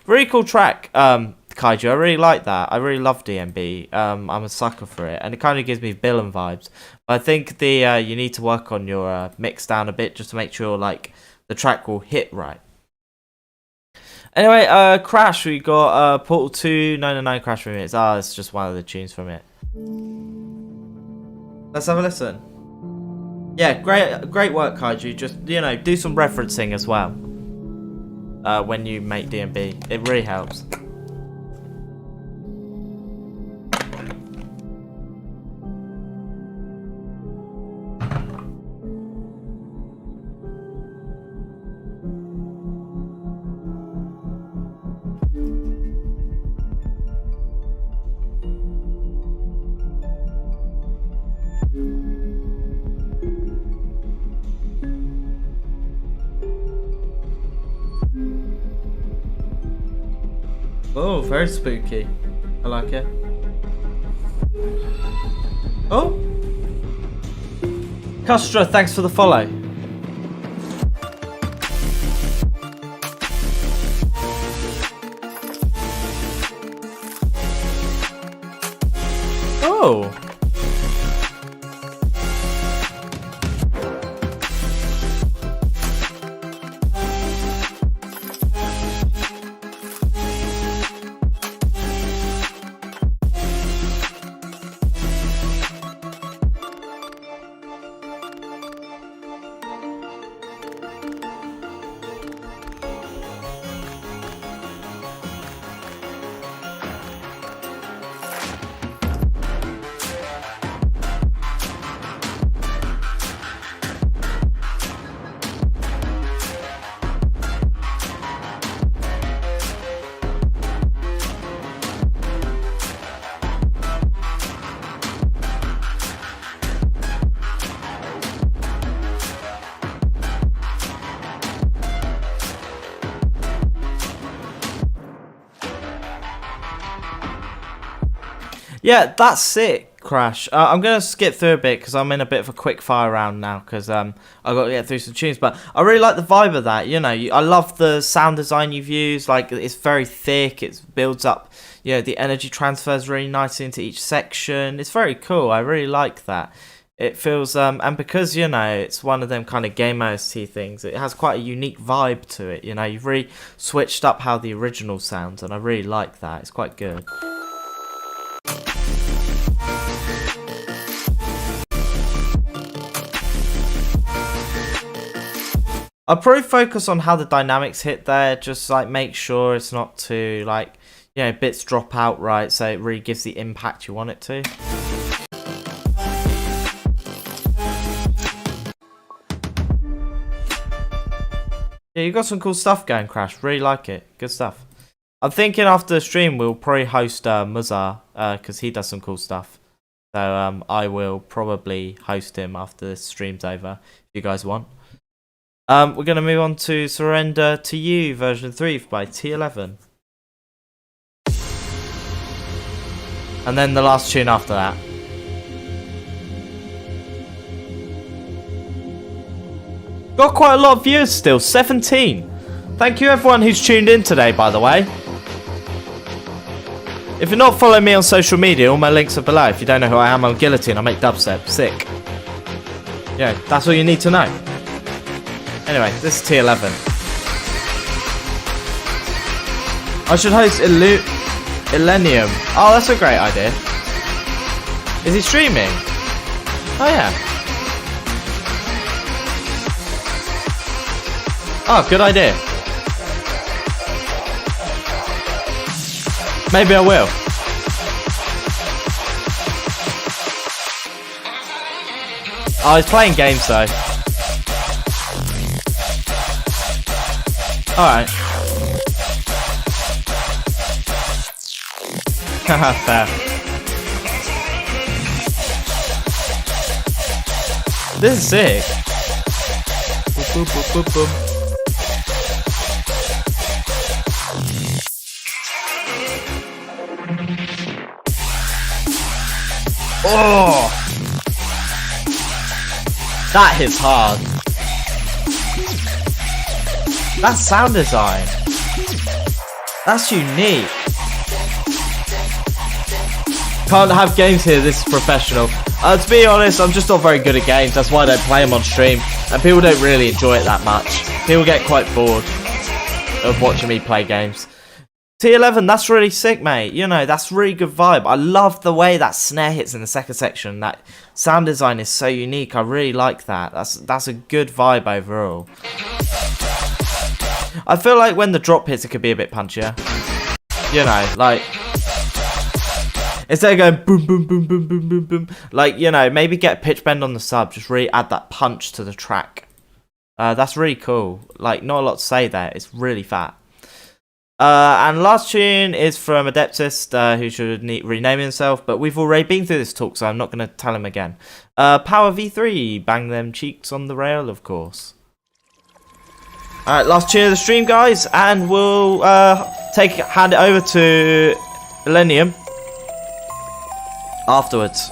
Really cool track, Kaiju. I really like that. I really love DMB. I'm a sucker for it, and it kind of gives me Billin vibes. But I think the you need to work on your mix down a bit just to make sure like the track will hit right. Anyway, Crash, we got Portal 2 909 Crash remix. Ah, it's just one of the tunes from it. Let's have a listen. Yeah, great work, Kaiju. Just, you know, do some referencing as well when you make DMB. It really helps. Oh, very spooky. I like it. Oh! Custra, thanks for the follow. Oh! Yeah, that's sick, Crash. I'm going to skip through a bit because I'm in a bit of a quick fire round now because I've got to get through some tunes. But I really like the vibe of that, you know. I love the sound design you've used. Like, it's very thick. It builds up, Yeah, the energy transfers really nicely into each section. It's very cool. I really like that. It feels and because you know it's one of them kind of game OST things, it has quite a unique vibe to it. You know, you've really switched up how the original sounds, and I really like that. It's quite good. I'll probably focus on how the dynamics hit there, just like make sure it's not too like, you know, bits drop out right, so it really gives the impact you want it to. Yeah, you got some cool stuff going, Crash. Really like it. Good stuff. I'm thinking after the stream we'll probably host Muzar, because he does some cool stuff. So I will probably host him after this stream's over, if you guys want. We're going to move on to Surrender to You version 3 by T11. And then the last tune after that. Got quite a lot of viewers still, 17. Thank you everyone who's tuned in today, by the way. If you're not following me on social media, all my links are below. If you don't know who I am, I'm Guillotine. I make dubstep. Sick. Yeah, that's all you need to know. Anyway, this is T11. I should host Illenium. Oh, that's a great idea. Is he streaming? Oh, yeah. Oh, good idea. Maybe I will. Oh, he's playing games though. Alright. Haha, fair. This is sick. Boop, boop, boop, boop, boop. Oh! That hits hard. That sound design. That's unique. Can't have games here, this is professional. To be honest, I'm just not very good at games, that's why I don't play them on stream. And people don't really enjoy it that much. People get quite bored of watching me play games. T11, that's really sick, mate. You know, that's really good vibe. I love the way that snare hits in the second section. That sound design is so unique. I really like that. That's a good vibe overall. I feel like when the drop hits, it could be a bit punchier. You know, like... Instead of going boom, boom, boom, boom, boom, boom, boom. Like, you know, maybe get a pitch bend on the sub. Just really add that punch to the track. That's really cool. Like, not a lot to say there. It's really fat. And last tune is from DUBSTEP, who should rename himself, but we've already been through this talk, so I'm not going to tell him again. Power V3, bang them cheeks on the rail, of course. Alright, last tune of the stream, guys, and we'll hand it over to Illenium afterwards.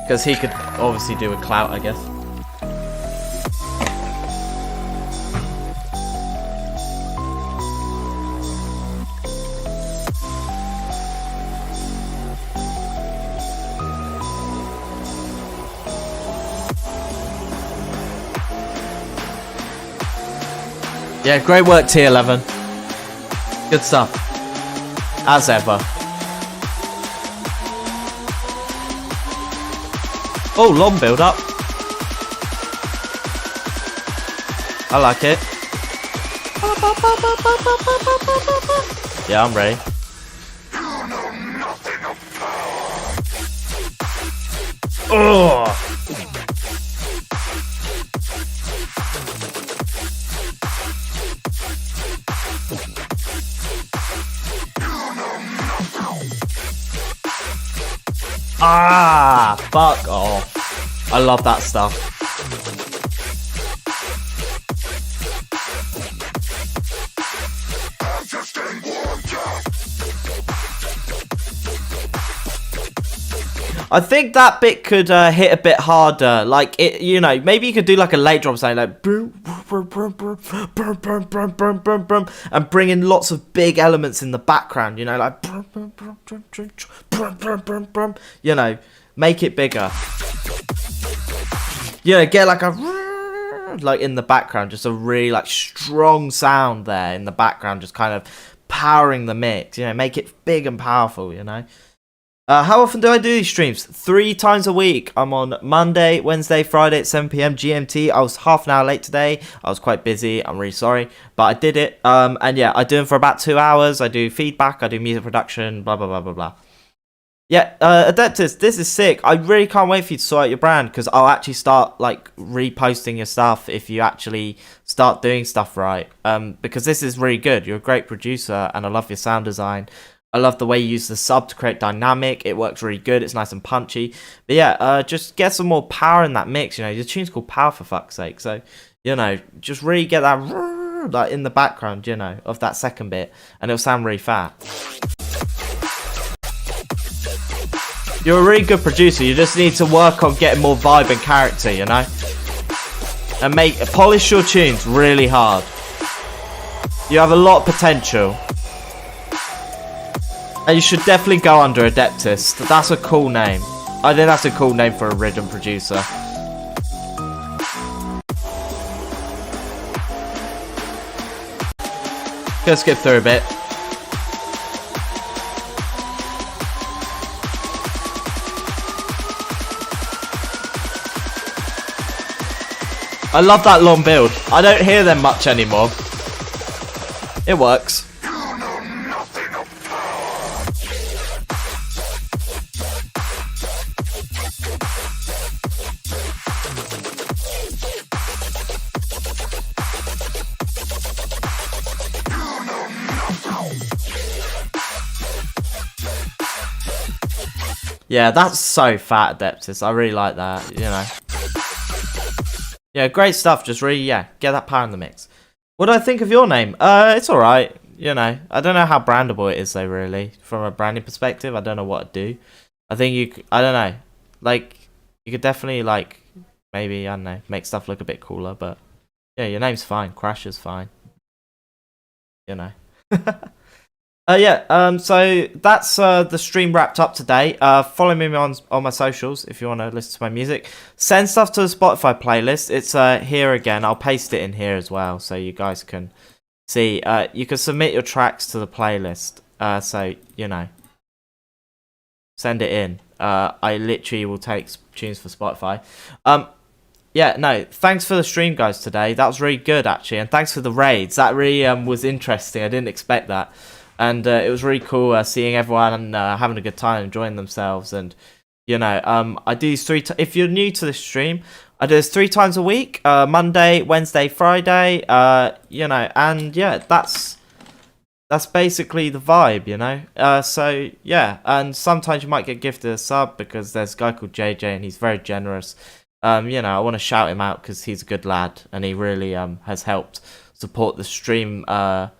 Because he could obviously do a clout, I guess. Yeah, great work, T11. Good stuff. As ever. Oh, long build up. I like it. Yeah, I'm ready. Oh! Ah, fuck off. I love that stuff. I think that bit could hit a bit harder. Like, it, you know, maybe you could do like a late drop saying like, and bring in lots of big elements in the background, you know, like, you know, make it bigger. You know, get like a, like in the background, just a really like strong sound there in the background, just kind of powering the mix, you know, make it big and powerful, you know. How often do I do these streams? 3 times a week. I'm on Monday, Wednesday, Friday at 7 PM GMT. I was half an hour late today. I was quite busy. I'm really sorry, but I did it. And yeah, I do them for about 2 hours. I do feedback, I do music production, blah, blah, blah, blah, blah. Yeah, Adeptus, this is sick. I really can't wait for you to sort out your brand, because I'll actually start like reposting your stuff if you actually start doing stuff right. Because this is really good. You're a great producer, and I love your sound design. I love the way you use the sub to create dynamic. It works really good. It's nice and punchy. But yeah, just get some more power in that mix. You know, your tune's called Power, for fuck's sake. So, you know, just really get that like in the background, you know, of that second bit, and it'll sound really fat. You're a really good producer. You just need to work on getting more vibe and character, you know, and polish your tunes really hard. You have a lot of potential. And you should definitely go under Adeptus. That's a cool name. I think that's a cool name for a rhythm producer. Gonna skip through a bit. I love that long build. I don't hear them much anymore. It works. Yeah, that's so fat, Adeptus. I really like that, you know. Yeah, great stuff. Just really, yeah, get that power in the mix. What do I think of your name? It's alright, you know. I don't know how brandable it is, though, really. From a branding perspective, I don't know what to do. I think I don't know. Like, you could definitely, like, maybe, I don't know, make stuff look a bit cooler, but yeah, your name's fine. Crusher's fine. You know. Yeah, so that's the stream wrapped up today. Follow me on my socials if you want to listen to my music. Send stuff to the Spotify playlist. It's here again. I'll paste it in here as well so you guys can see. You can submit your tracks to the playlist. So, you know, send it in. I literally will take tunes for Spotify. Yeah, no, thanks for the stream, guys, today. That was really good, actually. And thanks for the raids. That really was interesting. I didn't expect that. And it was really cool seeing everyone having a good time, enjoying themselves. And, you know, I do these if you're new to this stream, I do this 3 times a week. Monday, Wednesday, Friday. You know, and yeah, that's basically the vibe, you know. So, yeah, and sometimes you might get gifted a sub because there's a guy called JJ and he's very generous. You know, I want to shout him out because he's a good lad and he really has helped support the stream a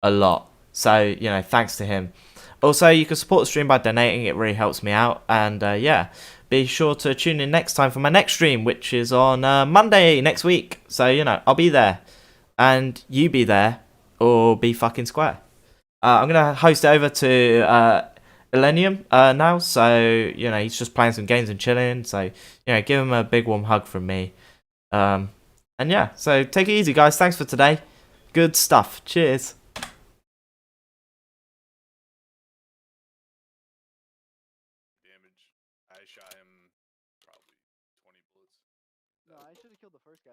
lot. So, you know, thanks to him. Also, you can support the stream by donating. It really helps me out. And, yeah, be sure to tune in next time for my next stream, which is on Monday next week. So, you know, I'll be there. And you be there or be fucking square. I'm going to host it over to Illenium now. So, you know, he's just playing some games and chilling. So, you know, give him a big warm hug from me. And, yeah, so take it easy, guys. Thanks for today. Good stuff. Cheers. I shot him probably 20 bullets. No, I should have killed the first guy.